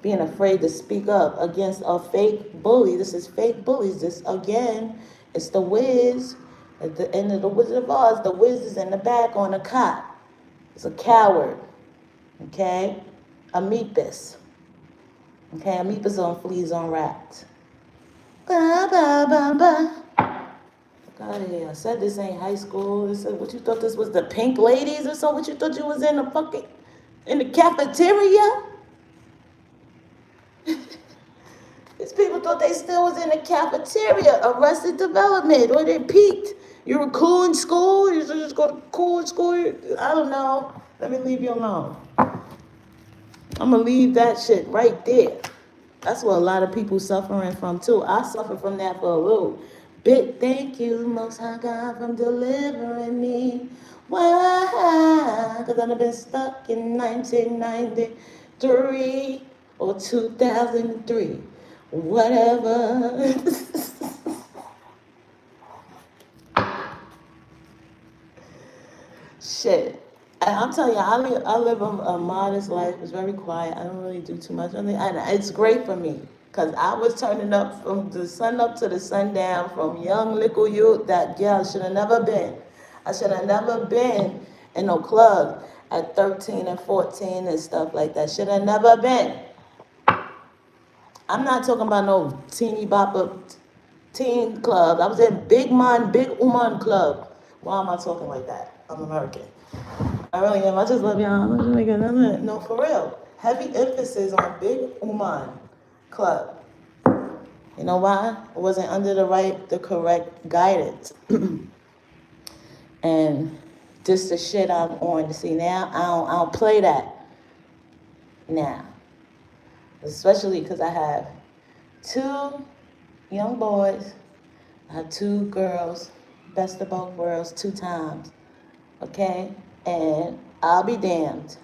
Speaker 1: Being afraid to speak up against a fake bully. This is fake bullies. This, again, it's the Wiz. At the end of the Wizard of Oz, the Wiz is in the back on a cot. It's a coward. Okay? Amoebas. Okay, amoebas on fleas on rats. Ba, ba, ba, ba. Fuck out of here. I said this ain't high school. I said, what you thought this was the pink ladies or so? What you thought you was in the fucking, in the cafeteria? These people thought they still was in the cafeteria, Arrested Development, or they peaked. You were cool in school. You should just go to cool in school. I don't know. Let me leave you alone. I'm gonna leave that shit right there. That's what a lot of people suffering from too. I suffer from that for a little bit. Thank you, Most High God, from delivering me. Why? Because I've been stuck in 1993 or 2003. Whatever. Shit. I'm telling you, I live a modest life. It's very quiet. I don't really do too much. And it's great for me because I was turning up from the sun up to the sundown from young little youth that, yeah, I should have never been. I should have never been in no club at 13 and 14 and stuff like that. Should have never been. I'm not talking about no teeny bopper teen club. I was in Big Uman club. Why am I talking like that? I'm American. I really am. I just love y'all. No, for real. Heavy emphasis on Big Uman club. You know why? It wasn't under the correct guidance. And this the shit I'm on. To see now, I don't play that now. Especially because I have 2 young boys. I have 2 girls. Best of both worlds 2 times. Okay? And I'll be damned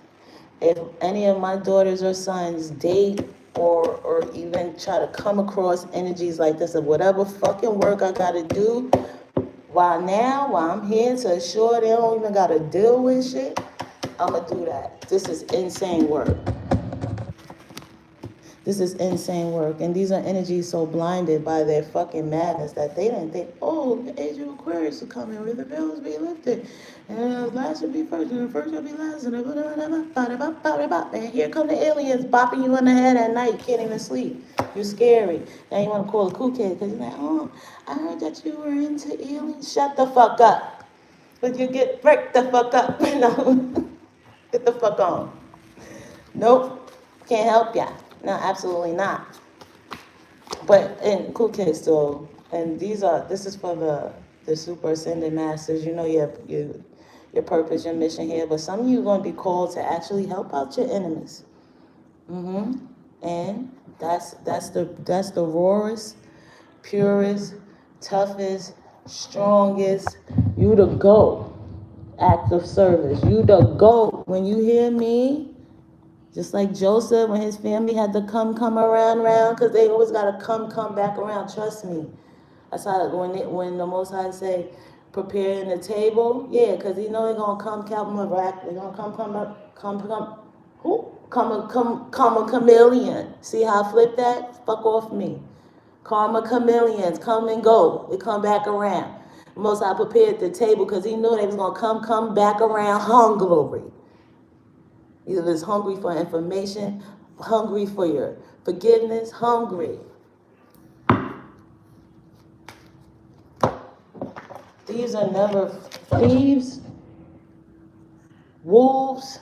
Speaker 1: if any of my daughters or sons date or even try to come across energies like this of whatever fucking work I gotta do while I'm here to assure they don't even gotta deal with shit, I'ma do that. This is insane work. This is insane work. And these are energies so blinded by their fucking madness that they didn't think, oh, the age of Aquarius will come in where the veils be lifted. And last will be first, and the first will be last. And here come the aliens bopping you on the head at night. You can't even sleep. You're scary. Now you want to call a cool kid because you're like, oh, I heard that you were into aliens. Shut the fuck up. But you break the fuck up. You know, get the fuck on. Nope. Can't help ya. No, absolutely not. But in cool case though, and this is for the super ascended masters. You know your purpose, your mission here. But some of you are going to be called to actually help out your enemies. And that's the rawest, purest, toughest, strongest. You the GOAT act of service. You the GOAT. When you hear me, just like Joseph, when his family had to come around, because they always got to come back around. Trust me. That's how when the Most High say, preparing the table, yeah, because you know they're going to come they're going to come a chameleon. See how I flip that? Fuck off me. Karma chameleons come and go. They come back around. The Most High prepared the table because he knew they was going to come back around hungry. Either it's hungry for information, hungry for your forgiveness, hungry. These are never thieves, wolves,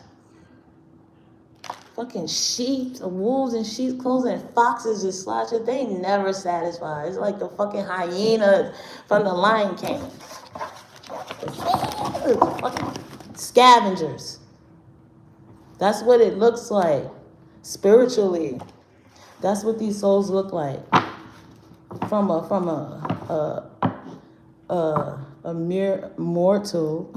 Speaker 1: fucking sheep, wolves and sheep's clothing, and foxes just slashing. They never satisfy. It's like the fucking hyenas from the Lion King. Fucking scavengers. That's what it looks like spiritually. That's what these souls look like from a mere mortal.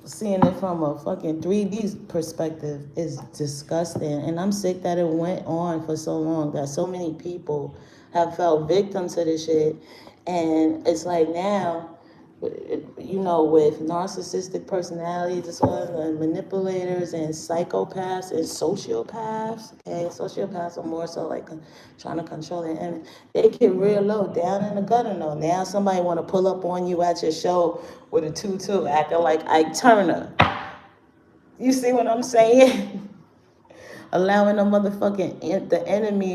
Speaker 1: Seeing it from a fucking 3D perspective is disgusting. And I'm sick that it went on for so long, that so many people have felt victim to this shit. And it's like now, you know, with narcissistic personality disorders and manipulators and psychopaths and sociopaths. Okay, sociopaths are more so like trying to control it, and they get real low down in the gutter. No, now somebody want to pull up on you at your show with a tutu, acting like Ike Turner. You see what I'm saying? Allowing the enemy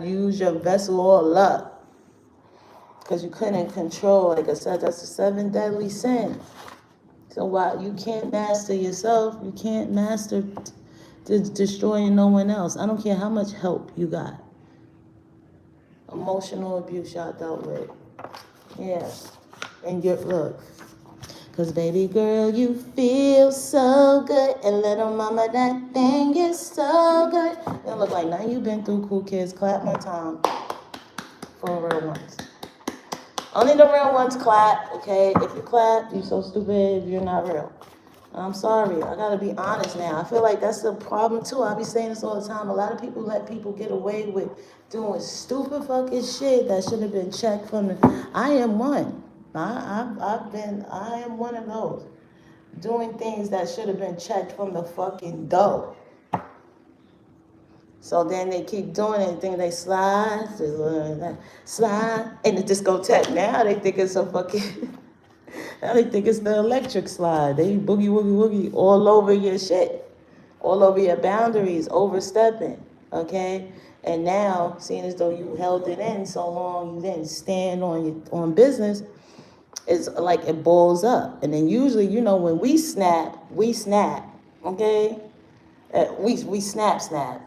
Speaker 1: use your vessel all up. Because you couldn't control, like I said, that's the 7 deadly sins. So while you can't master yourself, you can't master destroying no one else. I don't care how much help you got. Emotional abuse y'all dealt with. Yeah. And look. Because baby girl, you feel so good. And little mama, that thing is so good. It look like now you've been through cool kids. Clap my time for real ones. Only the real ones clap, okay? If you clap, you so stupid, you're not real. I'm sorry, I gotta be honest now. I feel like that's the problem too. I be saying this all the time. A lot of people let people get away with doing stupid fucking shit that should have been checked from the. I am one. I am one of those. Doing things that should have been checked from the fucking dough. So then they keep doing it, think they slide in the discotheque. Now they think it's a fucking. Now they think it's the electric slide. They boogie woogie woogie all over your shit, all over your boundaries, overstepping. Okay, and now seeing as though you held it in so long, you didn't stand on business. It's like it balls up, and then usually, when we snap. Okay, we snap.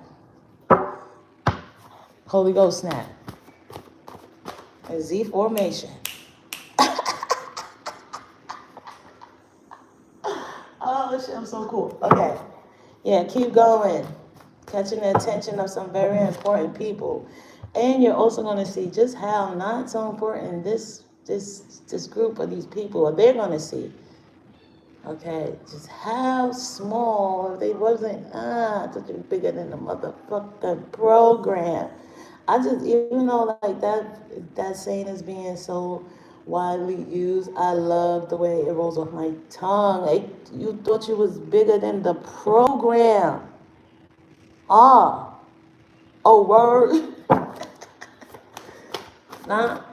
Speaker 1: Holy Ghost snap. And Z formation. Oh shit, I'm so cool. Okay. Yeah, keep going. Catching the attention of some very important people. And you're also gonna see just how not so important this group of these people are. They're gonna see. Okay, just how small, if they wasn't bigger than the motherfucking program. I just, even though like that saying is being so widely used, I love the way it rolls off my tongue. You thought you was bigger than the program. Oh word. Now,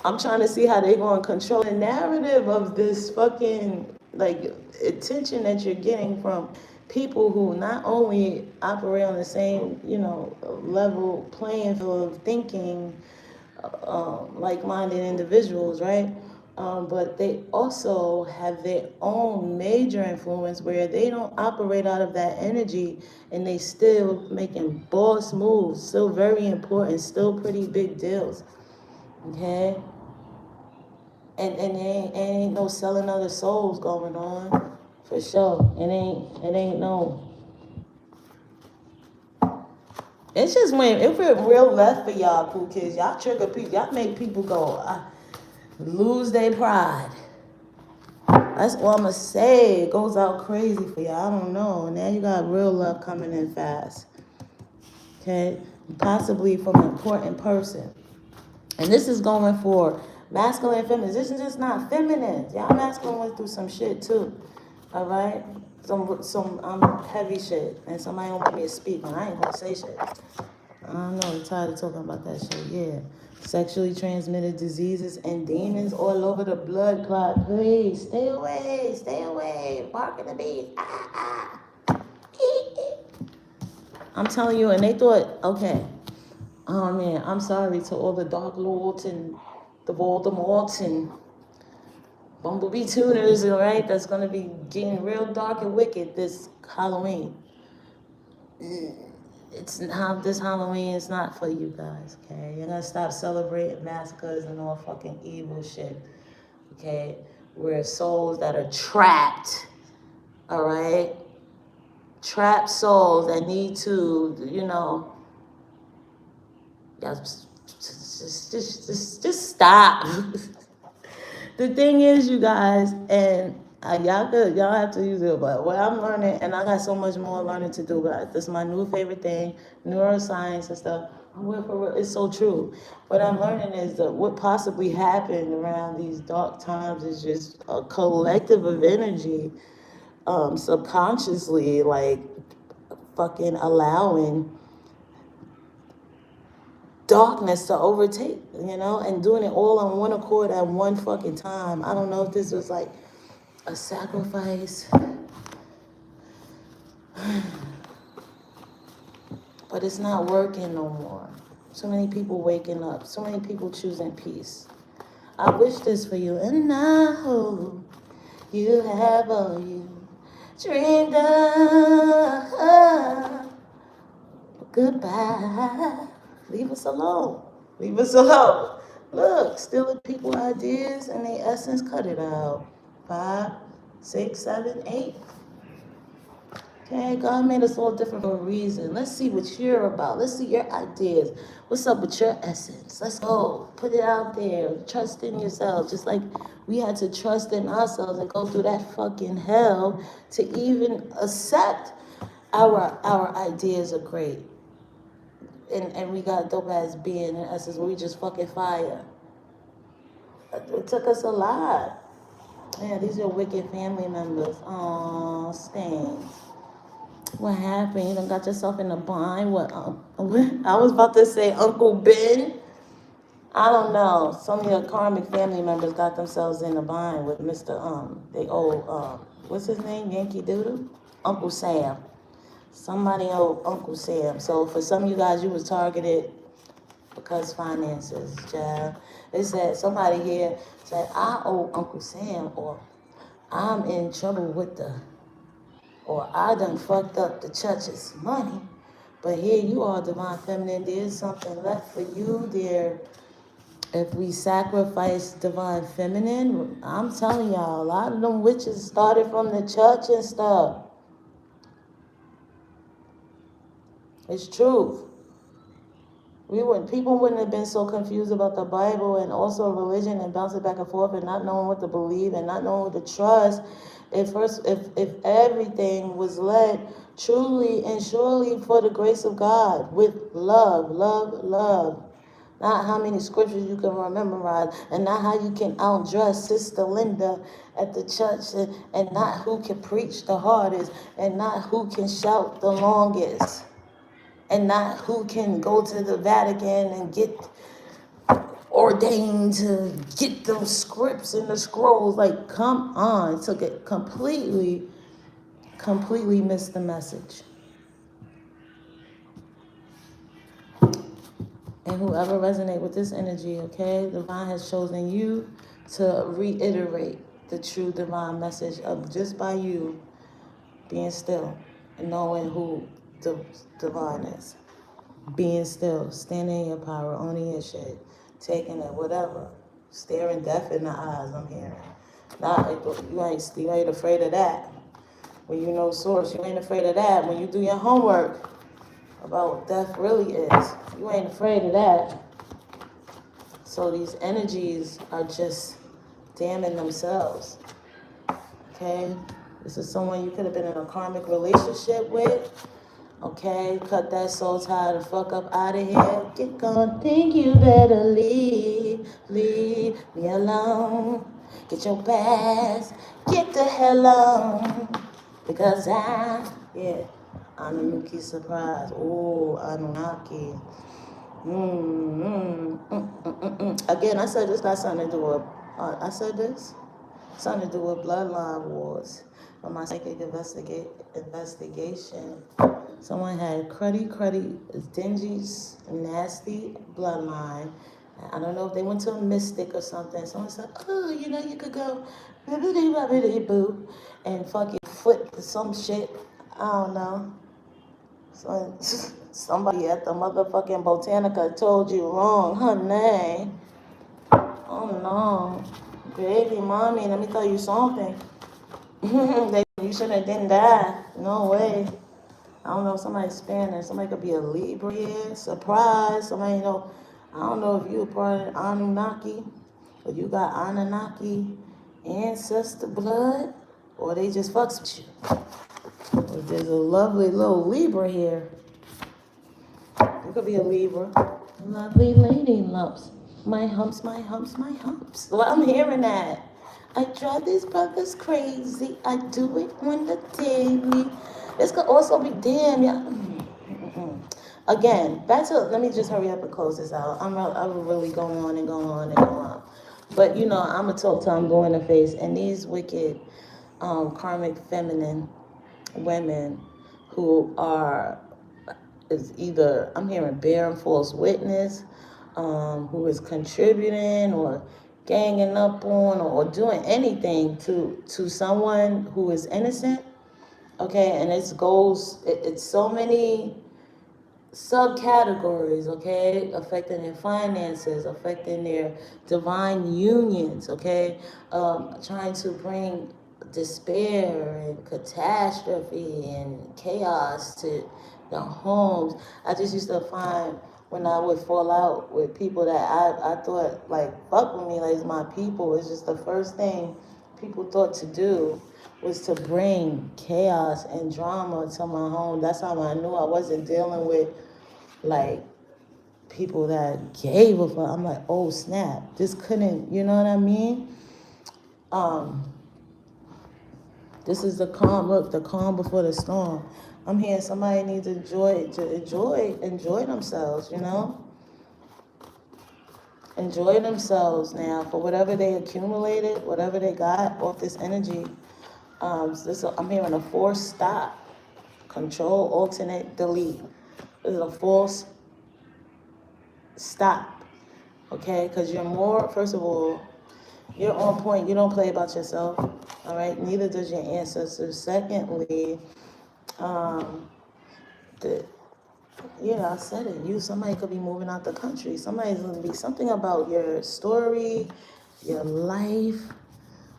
Speaker 1: I'm trying to see how they're going to control the narrative of this fucking, like, attention that you're getting from people who not only operate on the same, level playing field of thinking, like-minded individuals, right? But they also have their own major influence where they don't operate out of that energy and they still making boss moves, still very important, still pretty big deals. Okay? And ain't no selling other souls going on. For sure. It ain't no. It's just when if it real left for y'all cool kids, y'all trigger people, y'all make people go lose their pride. That's all I'm gonna say. It goes out crazy for y'all. I don't know. Now you got real love coming in fast. Okay? Possibly from an important person. And this is going for masculine and feminine. This is just not feminine. Y'all masculine went through some shit too. All right? Some heavy shit. And somebody don't want me to speak, and I ain't gonna say shit. I don't know. I'm tired of talking about that shit. Yeah. Sexually transmitted diseases and demons all over the blood clot. Please, stay away. Barking the bees. I'm telling you, and they thought, okay. Oh man, I'm sorry to all the Dark Lords and the Voldemorts and Bumblebee tuners, all right? That's gonna be getting real dark and wicked this Halloween. It's not this Halloween. It's not for you guys, okay? You're gonna stop celebrating massacres and all fucking evil shit, okay? We're souls that are trapped, all right? Trapped souls that need to, just stop. The thing is, you guys, and y'all have to use it, but what I'm learning, and I got so much more learning to do, guys. This is my new favorite thing, neuroscience and stuff. It's so true. What I'm learning is that what possibly happened around these dark times is just a collective of energy, subconsciously, like fucking allowing darkness to overtake, and doing it all on one accord at one fucking time. I don't know if this was like a sacrifice. But it's not working no more. So many people waking up. So many people choosing peace. I wish this for you, and I hope you have all you dreamed of. Goodbye. Leave us alone. Leave us alone. Look, stealing people ideas and their essence, cut it out. 5, 6, 7, 8. Okay, God made us all different for a reason. Let's see what you're about. Let's see your ideas. What's up with your essence? Let's go. Put it out there. Trust in yourself. Just like we had to trust in ourselves and go through that fucking hell to even accept our ideas are great. And we got dope ass being in essence where we just fucking fire. It took us a lot. Yeah, these are wicked family members. Aw, Stan. What happened? You done got yourself in a bind? What? I was about to say Uncle Ben. I don't know. Some of your karmic family members got themselves in a bind with Mr. They old what's his name? Yankee Doodle? Uncle Sam. Somebody owe Uncle Sam. So for some of you guys, you was targeted because finances, child. They said, somebody here said, I owe Uncle Sam, or I'm in trouble with or I done fucked up the church's money. But here you are, Divine Feminine. There's something left for you there. If we sacrifice Divine Feminine, I'm telling y'all, a lot of them witches started from the church and stuff. It's truth. People wouldn't have been so confused about the Bible and also religion and bouncing back and forth and not knowing what to believe and not knowing what to trust. If everything was led truly and surely for the grace of God with love, love, love. Not how many scriptures you can memorize, and not how you can outdress Sister Linda at the church, and not who can preach the hardest, and not who can shout the longest, and not who can go to the Vatican and get ordained to get those scripts and the scrolls. Like, come on. Took it completely missed the message. And whoever resonate with this energy, okay, Divine has chosen you to reiterate the true divine message of just by you being still and knowing who the divine is. Being still, standing in your power, owning your shit, taking it, whatever. Staring death in the eyes, I'm hearing. You ain't afraid of that. When you know source, you ain't afraid of that. When you do your homework about what death really is, you ain't afraid of that. So these energies are just damning themselves. Okay? This is someone you could have been in a karmic relationship with. Okay, cut that soul tie the fuck up out of here. Get gone, think you better leave me alone. Get your past, get the hell on. Because Anunnaki surprise. Oh, Anunnaki. Again, I said this got something to do with, something to do with bloodline wars. For my psychic investigation, someone had cruddy, dingy, nasty bloodline. I don't know if they went to a mystic or something. Someone said, oh, you could go bibbidi-bobbidi-boo and fucking foot some shit. I don't know. So somebody at the motherfucking Botanica told you wrong, honey. Oh no. Baby, mommy, let me tell you something. You shouldn't have done that. No way. I don't know if somebody's Spanish. Somebody could be a Libra here. Surprise. Somebody know. I don't know if you a part of Anunnaki, or you got Anunnaki ancestor blood, or they just fucks with you. But there's a lovely little Libra here. You could be a Libra. Lovely lady lumps. My humps, my humps, my humps. Well, I'm hearing that. I drive these brothers crazy. I do it on the daily. This could also be, damn, yeah. Again, let me just hurry up and close this out. I'm really going on and going on and going on. But, I'm going to talk till I'm blue in the face. And these wicked karmic feminine women who is either, I'm hearing bearing false witness, who is contributing or ganging up on or doing anything to someone who is innocent. Okay, and it's so many subcategories, okay, affecting their finances, affecting their divine unions, okay, trying to bring despair and catastrophe and chaos to the homes. I just used to find when I would fall out with people that I thought like fuck with me, like it's my people, it's just the first thing people thought to do was to bring chaos and drama to my home. That's how I knew I wasn't dealing with like people that gave a fuck. I'm like, oh snap, this couldn't, you know what I mean? This is the calm. Look, the calm before the storm. I'm hearing somebody needs to enjoy themselves, you know? Enjoy themselves now for whatever they accumulated, whatever they got off this energy. I'm hearing a forced stop. Control, alternate, delete. This is a forced stop. Okay? Because you're more, first of all, you're on point. You don't play about yourself. All right? Neither does your ancestors. Secondly, I said it. Somebody could be moving out the country. Somebody's going to be something about your story, your life.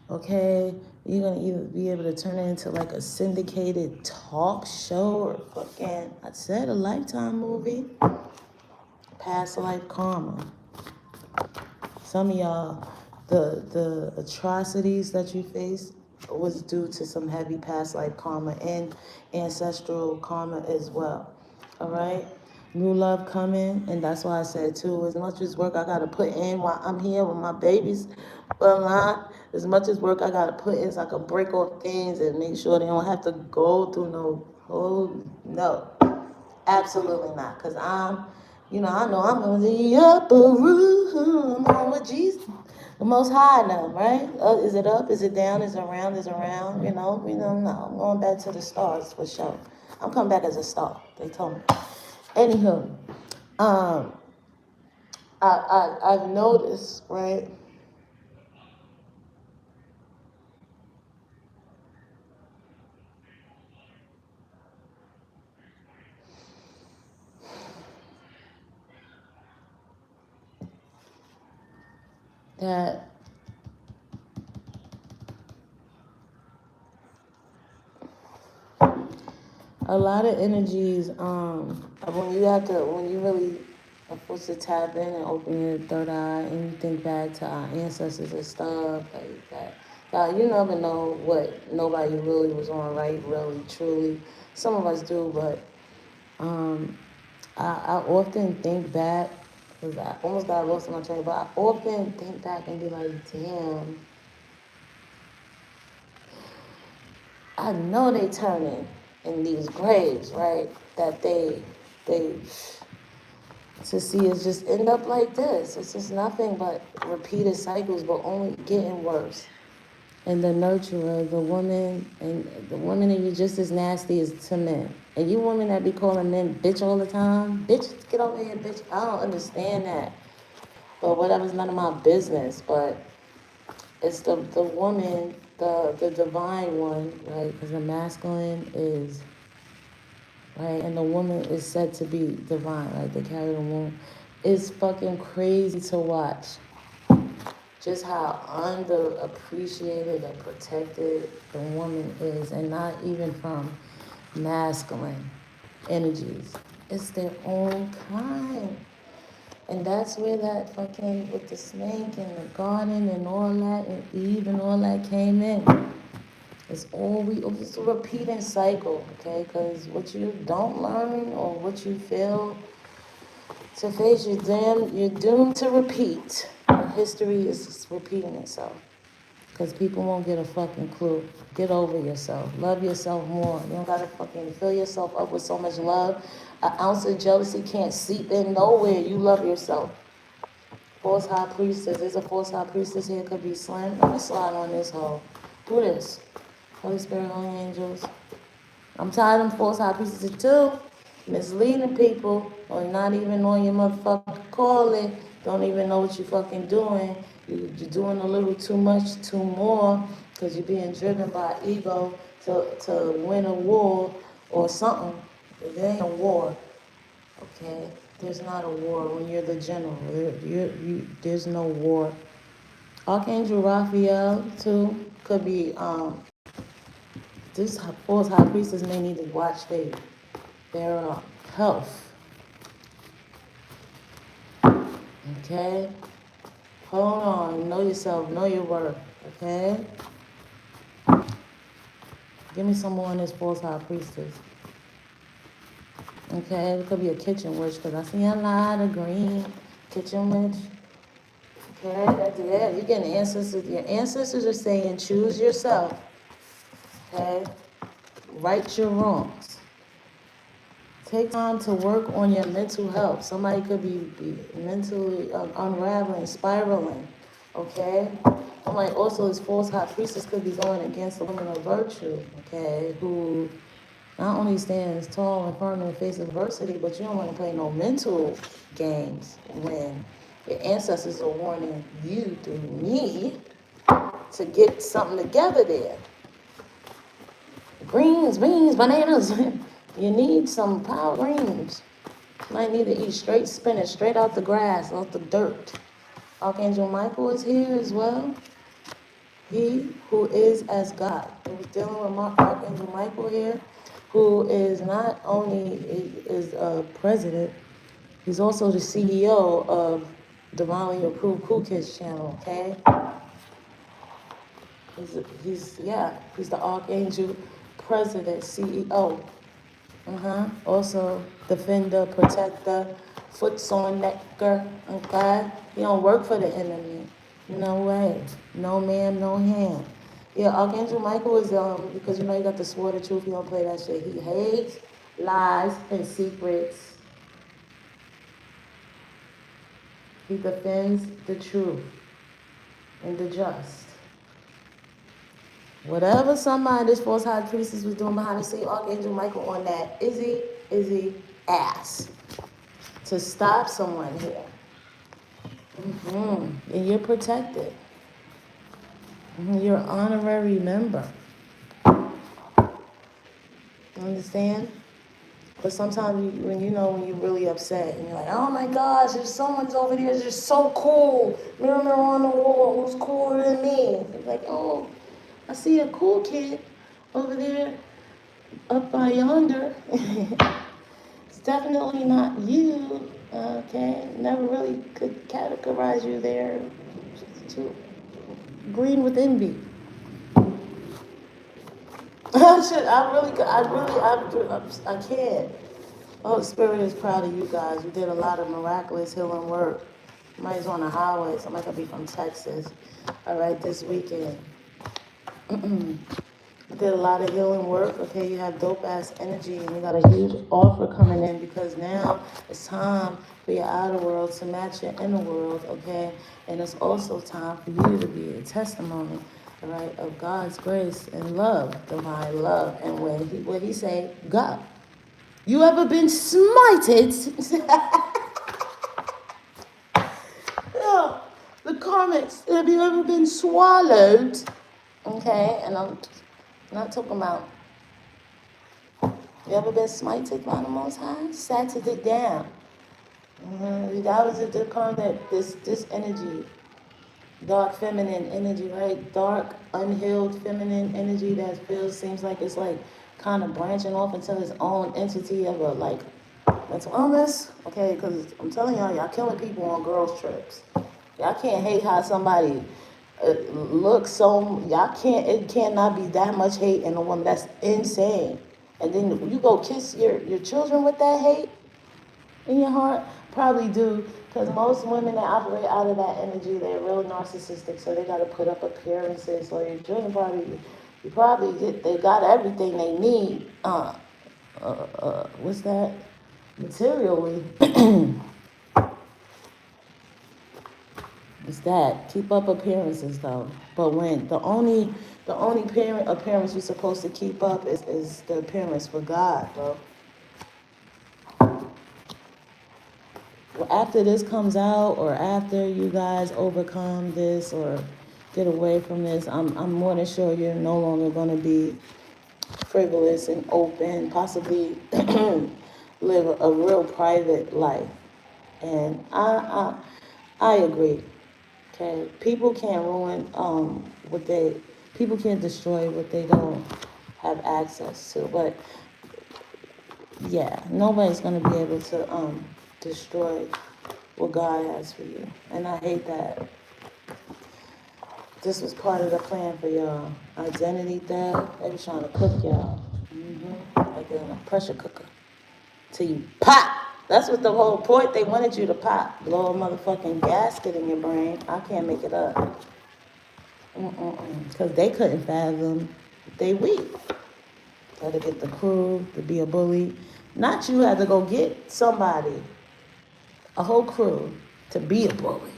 Speaker 1: Okay? You're going to either be able to turn it into like a syndicated talk show or fucking, I said a Lifetime movie. Past life karma. Some of y'all, the atrocities that you face was due to some heavy past life karma and ancestral karma as well. All right? New love coming, and that's why I said too, as much as work I gotta put in while I'm here with my babies, well not as much as work I gotta put in so I can break off things and make sure they don't have to go through no. Absolutely not. Cause I know I'm in the upper room. I'm on with Jesus. The Most High now, right? Is it up? Is it down? Is it around? Is it around? No. I'm going back to the stars for sure. I'm coming back as a star. They told me. Anywho, I've noticed, right? That a lot of energies, when you really are supposed to tap in and open your third eye and you think back to our ancestors and stuff like that. You never know what nobody really was on, right? Really, truly. Some of us do, but I often think back, because I almost got lost in my train, but I often think back and be like, damn, I know they turning in these graves, right? That they to see it just end up like this. It's just nothing but repeated cycles, but only getting worse. And the nurturer, the woman in you just as nasty as to men. And you women that be calling men bitch all the time, bitch, get over here, bitch. I don't understand that. But whatever's none of my business. But it's the woman, the divine one, right? Because the masculine is, right? And the woman is said to be divine, right? They carry the womb. It's fucking crazy to watch just how underappreciated and protected the woman is, and not even from masculine energies. It's their own kind. And that's where that fucking, with the snake and the garden and all that, and Eve and all that came in. It's a repeating cycle, okay? Because what you don't learn or what you fail to face, you're doomed to repeat. History is repeating itself. Because people won't get a fucking clue. Get over yourself. Love yourself more. You don't gotta fucking fill yourself up with so much love. An ounce of jealousy can't seep in nowhere. You love yourself. False high priestess. There's a false high priestess here. Could be Slim. Let me slide on this hoe. Do this. Holy Spirit, Holy Angels. I'm tired of them false high priestesses too. Misleading people or not even on your motherfucking calling. Don't even know what you're fucking doing. You're doing a little too much, too more, because you're being driven by ego to win a war or something. It ain't a war, okay? There's not a war when you're the general. There's no war. Archangel Raphael, too, could be, this false high priestess may need to watch their health, okay? Hold on, know yourself, know your worth, okay? Give me some more on this false high priestess. Okay, it could be a kitchen witch, because I see a lot of green kitchen witch. Okay, yeah, you're getting ancestors. Your ancestors are saying choose yourself. Okay, right your wrongs. Take time to work on your mental health. Somebody could be mentally unraveling, spiraling. Okay, I'm like also this false high priestess could be going against the woman of virtue. Okay, who not only stands tall and firm in the face of adversity, but you don't want to play no mental games when your ancestors are warning you through me to get something together there. Greens, beans, bananas. You need some power greens. You might need to eat straight spinach, straight out the grass, off the dirt. Archangel Michael is here as well. He who is as God. We're dealing with Archangel Michael here, who is not only is a president, he's also the CEO of Divinely Approved Cool Kids channel, okay? He's the Archangel President, CEO. Also, defender, protector, foots on necker, okay? You don't work for the enemy. No way. No man, no hand. Yeah, Archangel Michael is, because you know you got the sword of truth, you don't play that shit. He hates lies and secrets. He defends the truth and the just. Whatever somebody, this false high priestess was doing behind the scene, Archangel Michael on that Izzy ass to stop someone here. And you're protected. You're an honorary member. Understand? But sometimes when you're really upset and you're like, oh my gosh, there's someone's over there, it's just so cool. Mirror on the wall, who's cooler than me? It's like, oh, I see a cool kid over there up by yonder. It's definitely not you, okay? Never really could categorize you there. Too green with envy. I can't. Oh, Spirit is proud of you guys. You did a lot of miraculous healing work. Somebody's on the highway. Somebody could be from Texas. All right, this weekend. You did a lot of healing work. Okay, you have dope ass energy, and you got a huge offer coming in because now it's time for your outer world to match your inner world. Okay, and it's also time for you to be a testimony, all right, of God's grace and love, divine love. And when he say, God, you ever been smited? No, the comments. Have you ever been swallowed? Okay, and I'm not talking about. You ever been smited by the Most High? Sat it down. That was the comment. This energy, dark feminine energy, right? Dark, unhealed feminine energy that seems like it's like kind of branching off into its own entity of a like mental illness. Okay, because I'm telling y'all killing people on girls trips. Y'all can't hate how somebody looks so. It cannot be that much hate in a woman. That's insane. And then you go kiss your children with that hate in your heart? Probably do, because most women that operate out of that energy, they're real narcissistic, so they got to put up appearances. So your children they got everything they need. What's that? Materially. It's that. Keep up appearances though. But when the only parent appearance you're supposed to keep up is the appearance for God, bro. Well, after this comes out, or after you guys overcome this or get away from this, I'm more than sure you're no longer gonna be frivolous and open, possibly live a real private life. And I agree. Okay, people can't ruin what they people can't destroy what they don't have access to. But yeah, nobody's gonna be able to destroy what God has for you. And I hate that this was part of the plan for y'all. Identity theft. They was trying to cook y'all. Like in a pressure cooker. Till you pop. That's what the whole point. They wanted you to pop. Blow a motherfucking gasket in your brain. I can't make it up. Because they couldn't fathom they weak. Had to get the crew to be a bully. Not you had to go get somebody, a whole crew, to be a bully.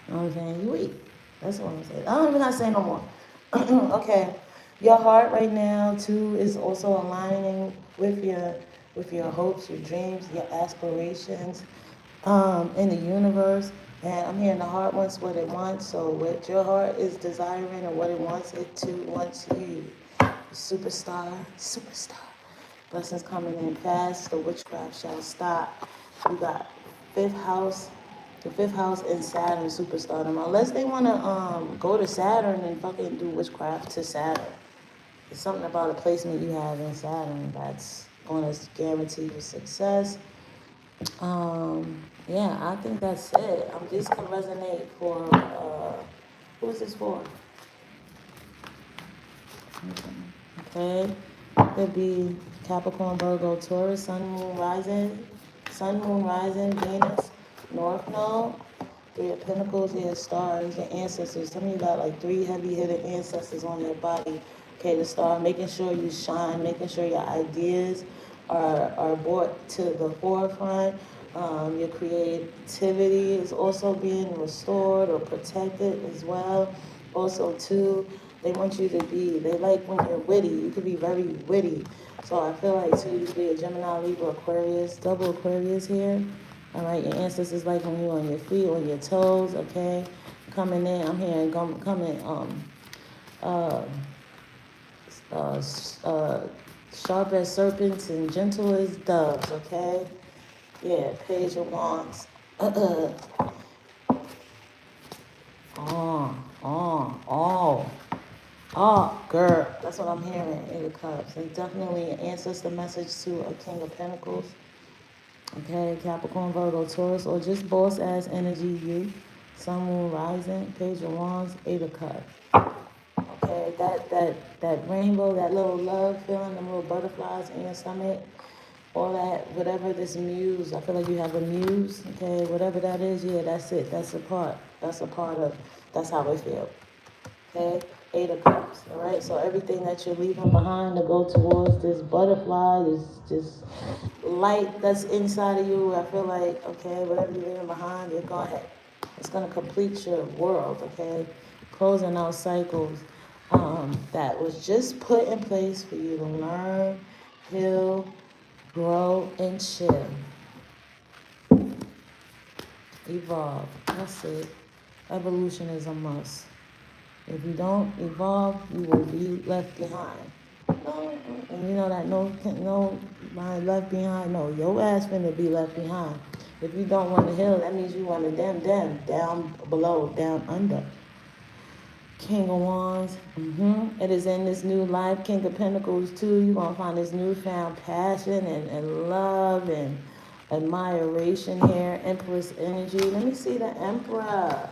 Speaker 1: You know what I'm saying? You weak. That's what I'm saying. I don't even gotta say no more. Okay. Your heart right now too is also aligning with your hopes, your dreams, your aspirations in the universe. And I'm hearing the heart wants what it wants. So what your heart is desiring and what it wants, it too wants you. Superstar, superstar. Blessings coming in fast. The witchcraft shall stop. We got fifth house, the fifth house in Saturn superstardom. Unless they want to go to Saturn and fucking do witchcraft to Saturn. It's something about a placement you have in Saturn that's going to guarantee you success. Yeah, I think that's it. This can resonate for, who is this for? Okay, could be Capricorn, Virgo, Taurus, Sun, Moon, Rising, Venus, North Node, Three of Pentacles, your stars, your ancestors. Some of you got like 3 heavy-hitter ancestors on your body. Okay, the star, making sure you shine, making sure your ideas are brought to the forefront. Your creativity is also being restored or protected as well. Also, too, they want you to be, they like when you're witty. You could be very witty. So I feel like, too, you could be a Gemini, Libra, Aquarius, double Aquarius here. All right, your ancestors like when you're on your feet, on your toes, okay? Coming in, I'm hearing coming, uh, uh, sharp as serpents and gentle as doves, okay? Yeah, Page of Wands. Oh, girl, that's what I'm hearing in the cups. And definitely an ancestor message to a King of Pentacles. Okay, Capricorn, Virgo, Taurus, or just boss ass energy, you. Sun, Moon, Rising, Page of Wands, Eight of Cups. Okay, that rainbow, that little love feeling, them little butterflies in your stomach, all that, whatever this muse, I feel like you have a muse, okay, whatever that is, yeah, that's it, that's a part of, that's how I feel, okay, Eight of Cups, all right, so everything that you're leaving behind to go towards this butterfly, this light that's inside of you, I feel like, okay, whatever you're leaving behind, you're go ahead, it's going to complete your world, okay, closing out cycles that was just put in place for you to learn, heal, grow, and chill. Evolve. That's it. Evolution is a must. If you don't evolve, you will be left behind. No, and you know that no mind left behind. No, your ass finna be left behind. If you don't want to heal, that means you want to down below, down under. King of Wands. It is in this new life. King of Pentacles too. You're going to find this newfound passion and love and admiration here. Empress energy. Let me see the Emperor.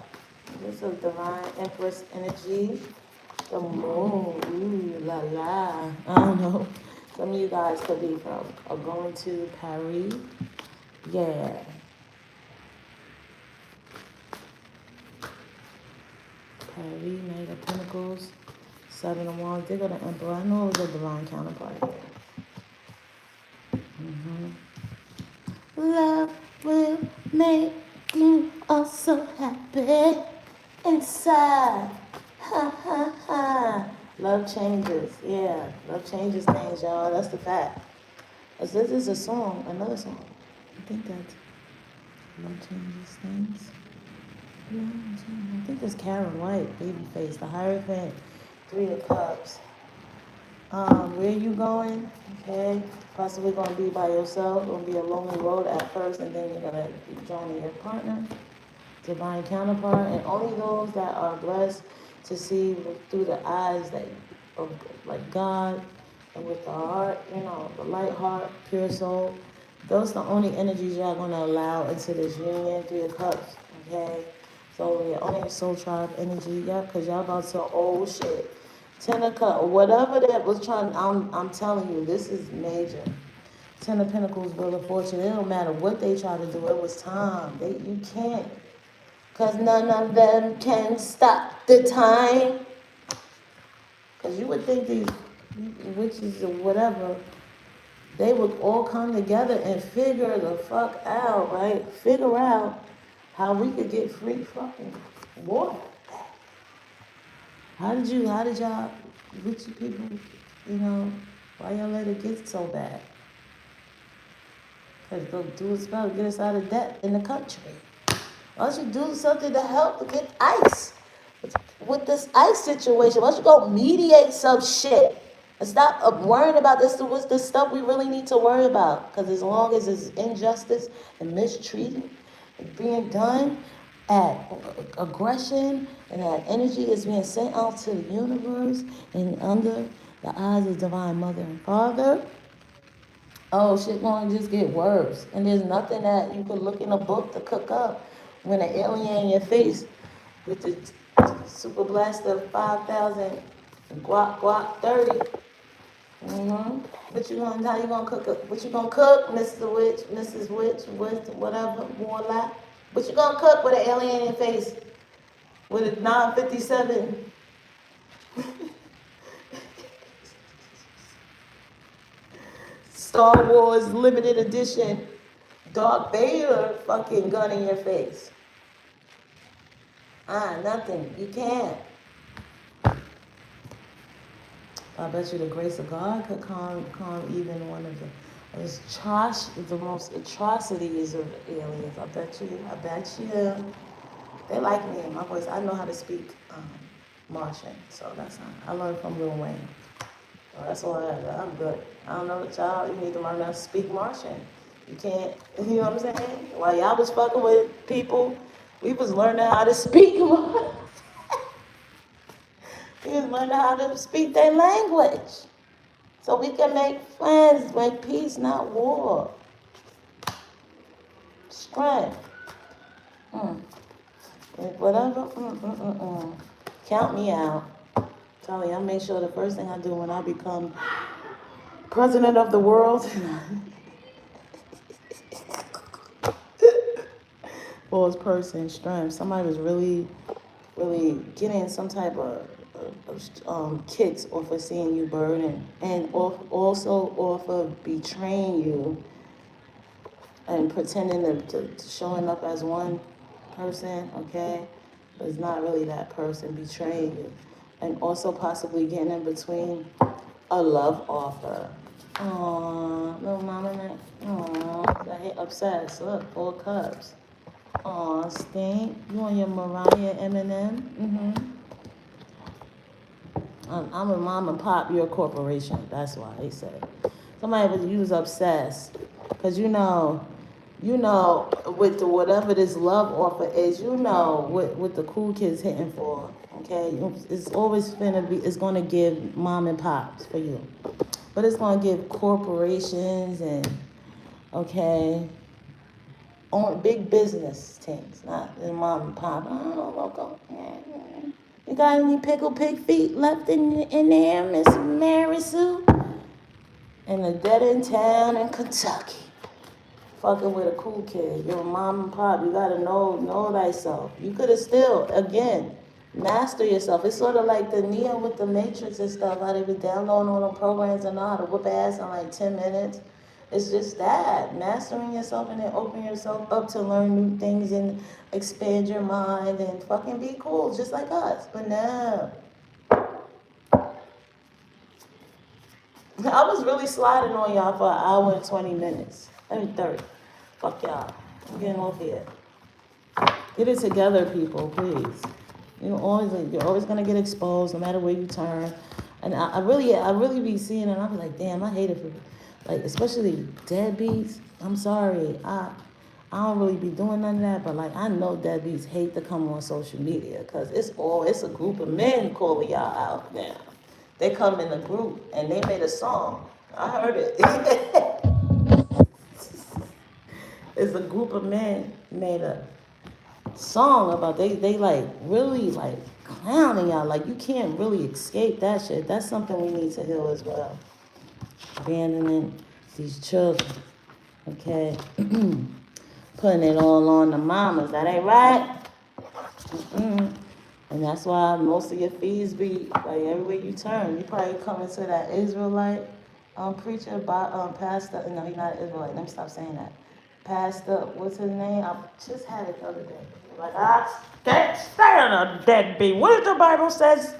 Speaker 1: This is divine Empress energy. The moon. Ooh, la la. I don't know. Some of you guys could be from or going to Paris. Yeah. Paris, Knight of Pentacles, Seven of Wands. They got an Emperor. I know it was a divine counterpart here. Love will make you all so happy. inside. Ha ha ha. Love changes. Yeah, love changes things, y'all. That's the fact. This is a song, another song. I think that's love changes things. I think that's Karen White, Babyface, the Hierophant, Three of Cups. Where you going? Okay, possibly gonna be by yourself. Gonna be a lonely road at first, and then you're gonna be joining your partner, divine counterpart, and only those that are blessed to see through the eyes that of like God and with the heart, the light heart, pure soul. Those are the only energies y'all gonna allow into this union. Three of Cups. Okay, so your only soul tribe energy, yeah, because y'all about to shit. Ten of Cups, whatever that was trying. I'm telling you, this is major. Ten of Pentacles, Wheel of Fortune. It don't matter what they try to do. It was time. You can't. Because none of them can stop the time. Because you would think these witches or whatever, they would all come together and figure the fuck out, right? Figure out how we could get free fucking water. How did y'all, witchy people, why y'all let it get so bad? Because go do a spell to get us out of debt in the country. Why don't you do something to help to get ice? With this ice situation, why don't you go mediate some shit? And stop worrying about this. What's the stuff we really need to worry about? Because as long as it's injustice and mistreating being done, at aggression and that energy is being sent out to the universe and under the eyes of Divine Mother and Father, shit gonna just get worse. And there's nothing that you could look in a book to cook up when an alien in your face with the super blaster 5,000 guac 30. How you gonna cook it? What you gonna cook, Mr. Witch, Mrs. Witch, whatever, warlock? What you gonna cook with an alien in your face? With a 957? Star Wars limited edition Darth Vader fucking gun in your face. Nothing. You can't. I bet you the grace of God could calm even one of the most atrocities of aliens. I bet you. They like me and my voice. I know how to speak Martian, so that's how I learned from Lil Wayne. So that's all I'm good. I don't know what y'all, you need to learn how to speak Martian. You can't, you know what I'm saying? While y'all was fucking with people, we was learning how to speak Martian. We was learning how to speak their language. So we can make friends, make peace, not war. Strength. Whatever. Count me out. Tell you, I'll make sure the first thing I do when I become president of the world was person, strength. Somebody was really, really getting some type of kicks off of seeing you burden, and also off of betraying you and pretending to showing up as one person, okay? But it's not really that person betraying you. And also possibly getting in between a love offer. Aww, little mama, aww, I hit obsessed. Look, 4 cups. Aww, Stink, you on your Mariah Eminem? I'm a mom and pop, you're a corporation. That's why they said. You was obsessed. Because with whatever this love offer is, what the cool kids hitting for, okay? It's always it's gonna give mom and pops for you. But it's gonna give corporations and, okay, on big business things, not the mom and pop. You got any pickled pig feet left in there, Miss Marisol? In a dead-end town in Kentucky. Fucking with a cool kid. You're a mom and pop. You gotta know thyself. You could have still, again, master yourself. It's sort of like the Neo with the Matrix and stuff. How they be downloading all them programs and know how to whoop ass in like 10 minutes. It's just that mastering yourself and then open yourself up to learn new things and expand your mind and fucking be cool, just like us. But no, I was really sliding on y'all for an hour and 20 minutes. Maybe 30. Fuck y'all. I'm getting off here. Get it together, people, please. You're always gonna get exposed no matter where you turn. And I really be seeing it. And I'm like, damn, I hate it for, like, especially deadbeats. I'm sorry, I don't really be doing none of that, but like I know deadbeats hate to come on social media because it's a group of men calling y'all out now. They come in a group and they made a song. I heard it. It's a group of men made a song about they like really like clowning y'all. Like you can't really escape that shit. That's something we need to heal as well. Abandoning these children. Okay. Putting it all on the mamas. That ain't right. And that's why most of your fees be like everywhere you turn. You probably come into that Israelite preacher, pastor. No, he's not Israelite. Let me stop saying that. Pastor, what's his name? I just had it the other day. Like, I can't stand a deadbeat. What does the Bible says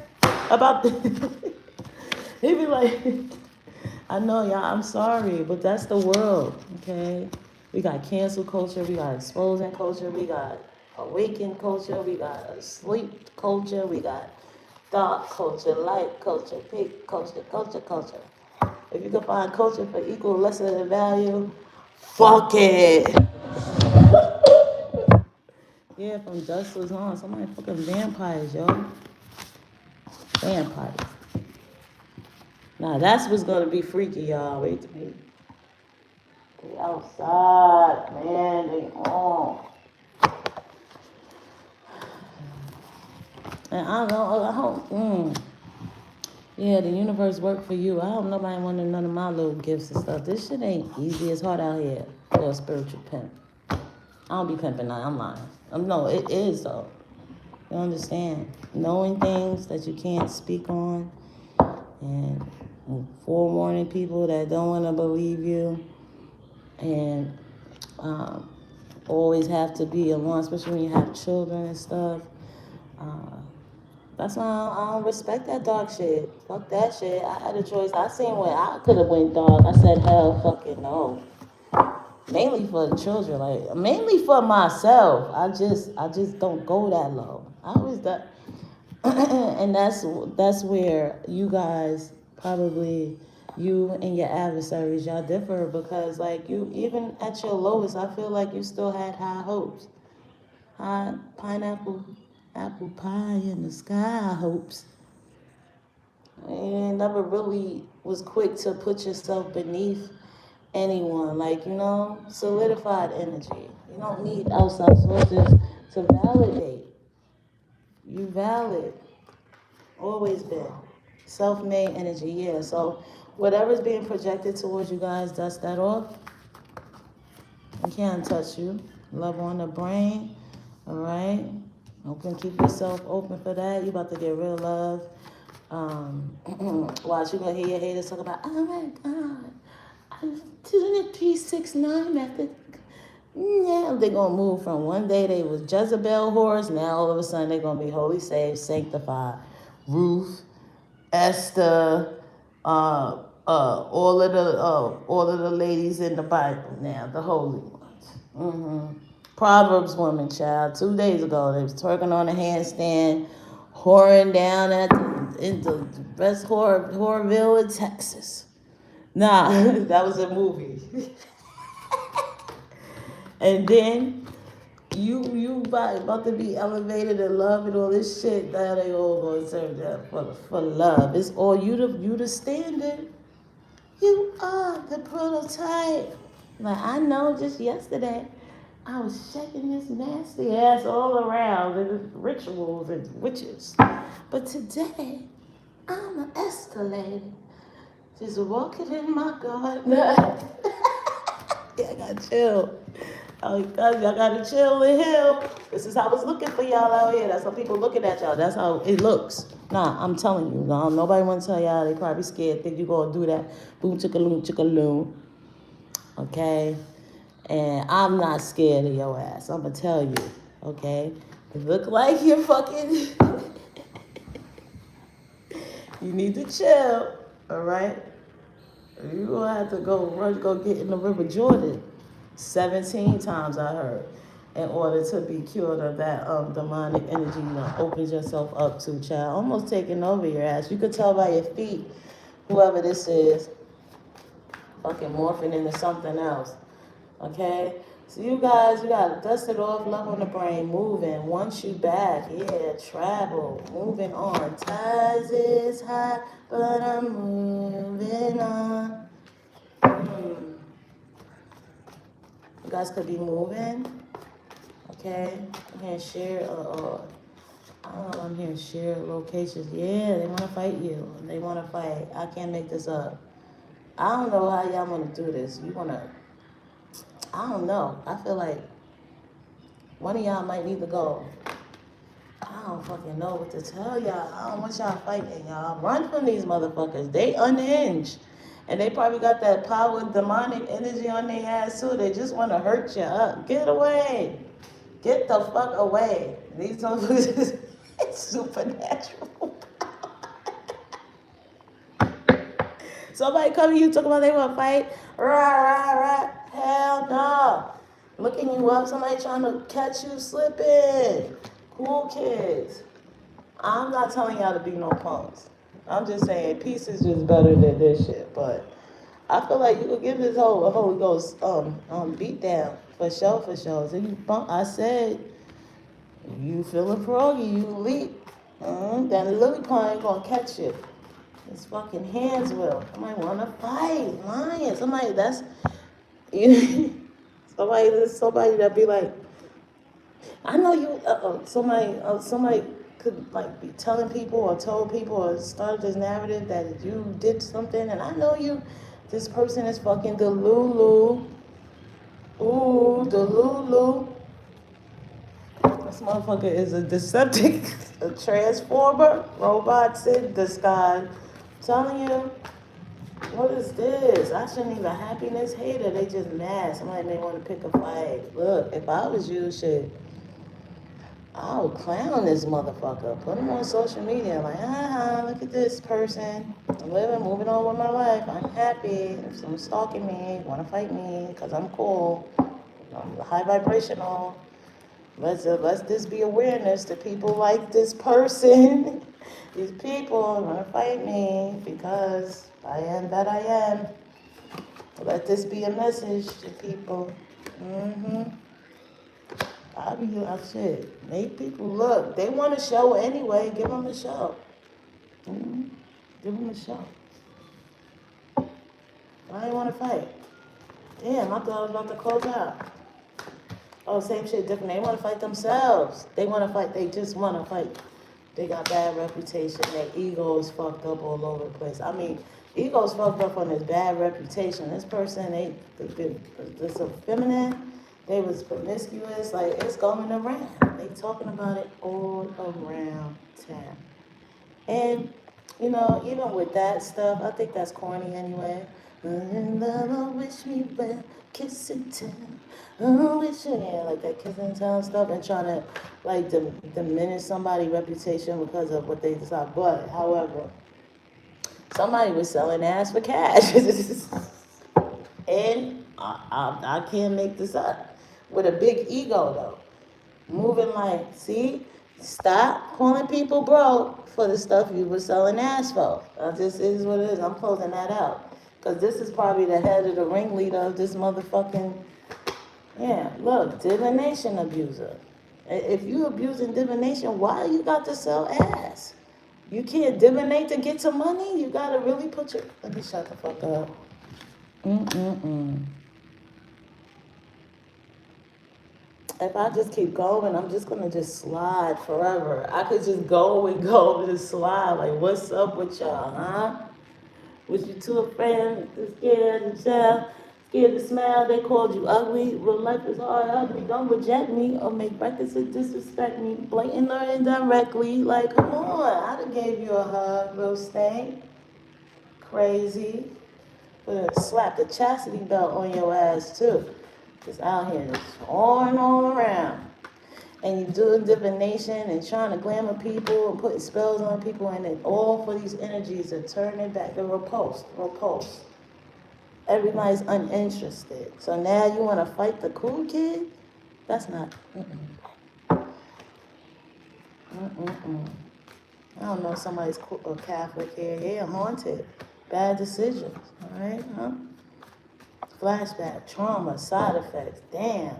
Speaker 1: about this? He be like, I know, y'all, I'm sorry, but that's the world, okay? We got cancel culture, we got exposing culture, we got awakened culture, we got asleep culture, we got dark culture, light culture, pink culture. If you can find culture for equal, lesser than value, fuck it. Yeah, from dusk was on. Somebody fucking vampires, yo. Vampires. Nah, that's what's gonna be freaky, y'all. Wait to me. They outside, man. They on. And I don't. Yeah, the universe worked for you. I hope nobody wanted none of my little gifts and stuff. This shit ain't easy. It's hard out here for a spiritual pimp. I don't be pimping now. I'm lying. No, it is though. You understand? Knowing things that you can't speak on and forewarning people that don't want to believe you and always have to be alone, especially when you have children and stuff. That's why I don't respect that dark shit. Fuck that shit. I had a choice. I seen when I could have went dark. I said, hell fucking no. Mainly for the children, like mainly for myself. I just don't go that low. I always that, and that's where you guys probably you and your adversaries y'all differ because like you even at your lowest, I feel like you still had high hopes, high pineapple, apple pie in the sky hopes. And never really was quick to put yourself beneath anyone. Like, solidified energy. You don't need outside sources to validate. You valid. Always been. Self-made energy, yeah. So whatever's being projected towards you guys, dust that off. You can't touch you. Love on the brain. All right? Keep yourself open for that. You about to get real love. Watch, you gonna hear your haters talk about, oh my God, I'm doing a 369 method. Yeah, they're gonna move from one day they was Jezebel whores, now all of a sudden they're gonna be holy, saved, sanctified. Ruth, Esther, all of the ladies in the Bible now, the holy ones. Proverbs woman, child. 2 days ago, they was twerking on a handstand, whoring down in the West Horrorville in Texas. Nah, that was a movie. And then you about to be elevated and love and all this shit. Now they all gonna serve that for love. It's all you the standard. You are the prototype. Like I know, just yesterday, I was shaking this nasty ass all around and rituals and witches. But today, I'm escalated. Just walking in my garden. Yeah, I gotta chill. Oh, y'all gotta chill and heal. This is how it's looking for y'all out here. That's how people looking at y'all. That's how it looks. Nah, I'm telling you. No, nobody want to tell y'all. They probably scared. Think you gonna do that. Boom, chicka-loom, chicka-loom. okay? And I'm not scared of your ass. I'm gonna tell you, okay? You look like you're fucking. You need to chill, all right? You gonna have to go get in the River Jordan 17 times, I heard, in order to be cured of that demonic energy you know, opens yourself up to, child. Almost taking over your ass. You could tell by your feet, whoever this is, fucking morphing into something else. Okay? So you guys, you gotta dust it off, love on the brain, moving. Once you back, yeah, travel, moving on. Ties is high, but I'm moving on. You guys could be moving, okay? I'm here share, I don't know, I'm here share locations. Yeah, they wanna fight you. They wanna fight. I can't make this up. I don't know how y'all wanna do this. You wanna, I don't know. I feel like one of y'all might need to go. I don't fucking know what to tell y'all. I don't want y'all fighting, y'all. Run from these motherfuckers. They unhinged. And they probably got that power, demonic energy on their ass too. They just want to hurt you up. Get away. Get the fuck away. These motherfuckers is supernatural. Somebody come to you talking about they want to fight. Rah, rah, rah. Hell no. Looking you up. Somebody trying to catch you slipping. Cool kids. I'm not telling y'all to be no punks. I'm just saying peace is just better than this shit. But I feel like you could give this whole Holy Ghost beat down for sure, for sure. So you bump, I said you feeling froggy, you leap. That lily pond ain't gonna catch you. His fucking hands will. Somebody wanna fight, lying. Somebody that's somebody that be like, I know you. Somebody could like be telling people or told people or started this narrative that you did something, and I know you. This person is fucking Delulu. Ooh, Delulu. This motherfucker is a Deceptic, a transformer, robots in disguise. I'm telling you, what is this? I shouldn't even happiness hater. They just mad. Somebody may want to pick a fight. Look, if I was you, shit. I would clown this motherfucker. Put him on social media. Like, look at this person. I'm living, moving on with my life. I'm happy. If someone's stalking me, want to fight me, because I'm cool. I'm high vibrational. Let's this be awareness to people like this person. These people want to fight me because I am that I am. Let this be a message to people. I be like, shit. Make people look. They want a show anyway. Give them a show. Give them a show. I ain't want to fight. Damn, I thought I was about to close out. Oh, same shit, different. They want to fight themselves. They want to fight. They just want to fight. They got bad reputation. Their ego is fucked up all over the place. I mean, ego's fucked up on this bad reputation. This person, this a feminine. They was promiscuous, like it's going around. They talking about it all around town. And, you know, even with that stuff, I think that's corny anyway. Love, wish me well, kiss and tell. Oh, wish me, yeah, like that kiss and tell stuff and trying to, like, diminish somebody's reputation because of what they decide. But, however, somebody was selling ass for cash. And I can't make this up. With a big ego, though. Moving like, see? Stop calling people broke for the stuff you were selling ass for. This is what it is. I'm closing that out. Because this is probably the head of the ringleader of this motherfucking, yeah, look, divination abuser. If you abusing divination, why you got to sell ass? You can't divinate to get some money? You got to really put your, let me shut the fuck up. If I just keep going, I'm just gonna just slide forever. I could just go and go and just slide. Like, what's up with y'all, huh? Was you too afraid, scared to child, scared to smile? They called you ugly. Well, life is hard, ugly. Don't reject me or make records to disrespect me, blatant or indirectly. Like, come on, I done gave you a hug, little stank. Crazy. slap the chastity belt on your ass too. Just out here, just on and on around. And you doing divination and trying to glamour people and putting spells on people, and then all for these energies are turning back. They're repulsed. Everybody's uninterested. So now you want to fight the cool kid? That's not. I don't know if somebody's a Catholic here. Yeah, haunted. Bad decisions. All right, huh? Flashback, trauma, side effects. Damn,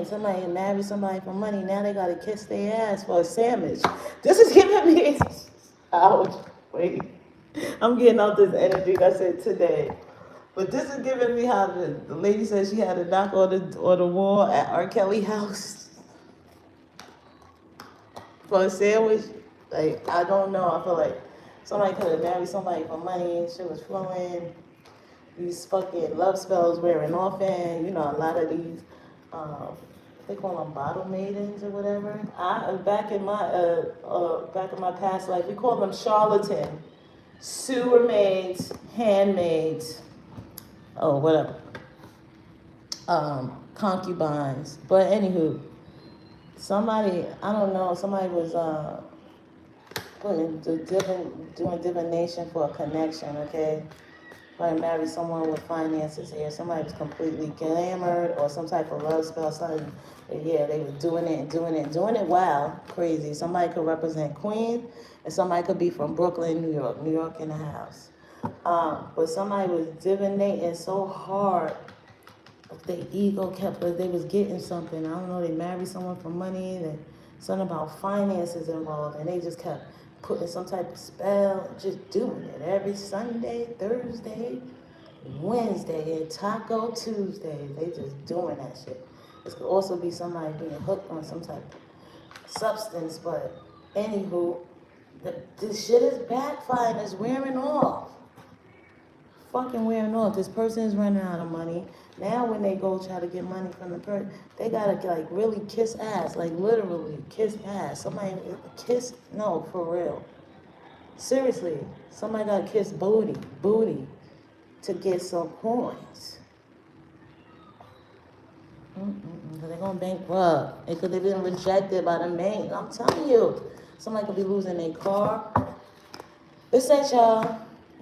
Speaker 1: somebody married somebody for money. Now they got to kiss their ass for a sandwich. This is giving me... Ouch. Wait. I'm getting out this energy I said today. But this is giving me how the lady said she had a knock on the wall at R. Kelly house for a sandwich. Like, I don't know. I feel like somebody could have married somebody for money and shit was flowing. These fucking love spells wearing off, and you know, a lot of these they call them bottle maidens or whatever. Back in my past life, we call them charlatan, sewer maids, handmaids, whatever, concubines. But anywho, somebody, I don't know, somebody was doing divination for a connection. Okay. I married someone with finances here. Somebody was completely glamored or some type of love spell. Something. Yeah, they were doing it well. Crazy. Somebody could represent Queen, and somebody could be from Brooklyn, New York in the house. But somebody was divinating so hard. Their ego kept, they was getting something. I don't know. They married someone for money. And something about finances involved, and they just kept putting some type of spell, just doing it every Sunday, Thursday, Wednesday, and Taco Tuesday. They just doing that shit. This could also be somebody being hooked on some type of substance, but anywho, this shit is backfiring. It's wearing off. Fucking wearing off. This person is running out of money. Now when they go try to get money from the person, they gotta like really kiss ass, like literally kiss ass. Somebody kiss, no, for real. Seriously, somebody gotta kiss booty to get some coins. They're gonna bankrupt. It could have been rejected by the man. I'm telling you, somebody could be losing their car. This ain't y'all.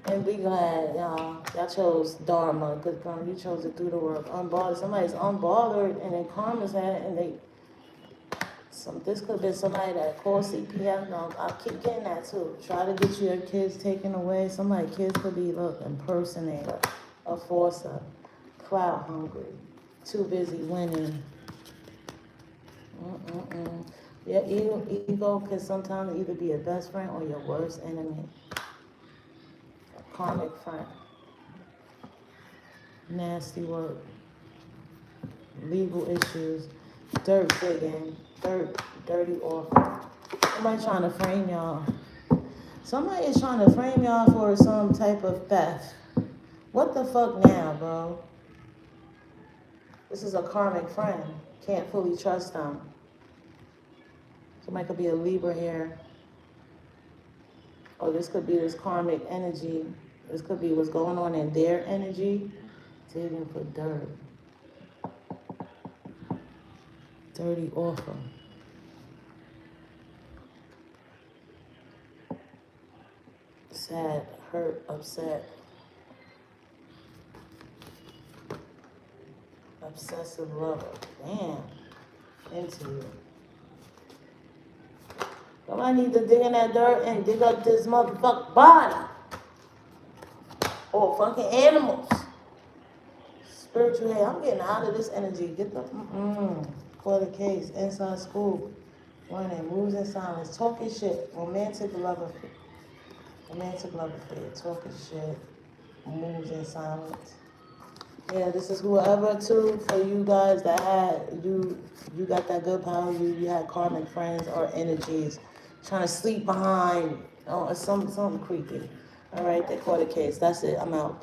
Speaker 1: And be glad, y'all chose Dharma. Good girl, you chose to do the work. Unbothered. Somebody's unbothered, and then karma's at it, and this could have been somebody that called CPF. No, I keep getting that too. Try to get your kids taken away. Somebody's kids could be, impersonator, a forcer, clout hungry, too busy winning. Your ego can sometimes either be your best friend or your worst enemy. Karmic friend. Nasty work. Legal issues. Dirt digging. Dirty offer. Somebody trying to frame y'all. Somebody is trying to frame y'all for some type of theft. What the fuck now, bro? This is a karmic friend. Can't fully trust them. Somebody could be a Libra here. Or this could be this karmic energy. This could be what's going on in their energy. Digging for dirt. Dirty offer. Sad, hurt, upset. Obsessive lover. Damn. Into you. Somebody needs to dig in that dirt and dig up this motherfucking body. Or fucking animals. Spiritual, hey, I'm getting out of this energy. Get the, for the case, inside school. Running, moves in silence, talking shit. Romantic love affair. Talking shit. Moves in silence. Yeah, this is whoever too, for you guys that had, you got that good power, you had karmic friends or energies trying to sleep behind, something creepy. All right, they caught a case. That's it. I'm out.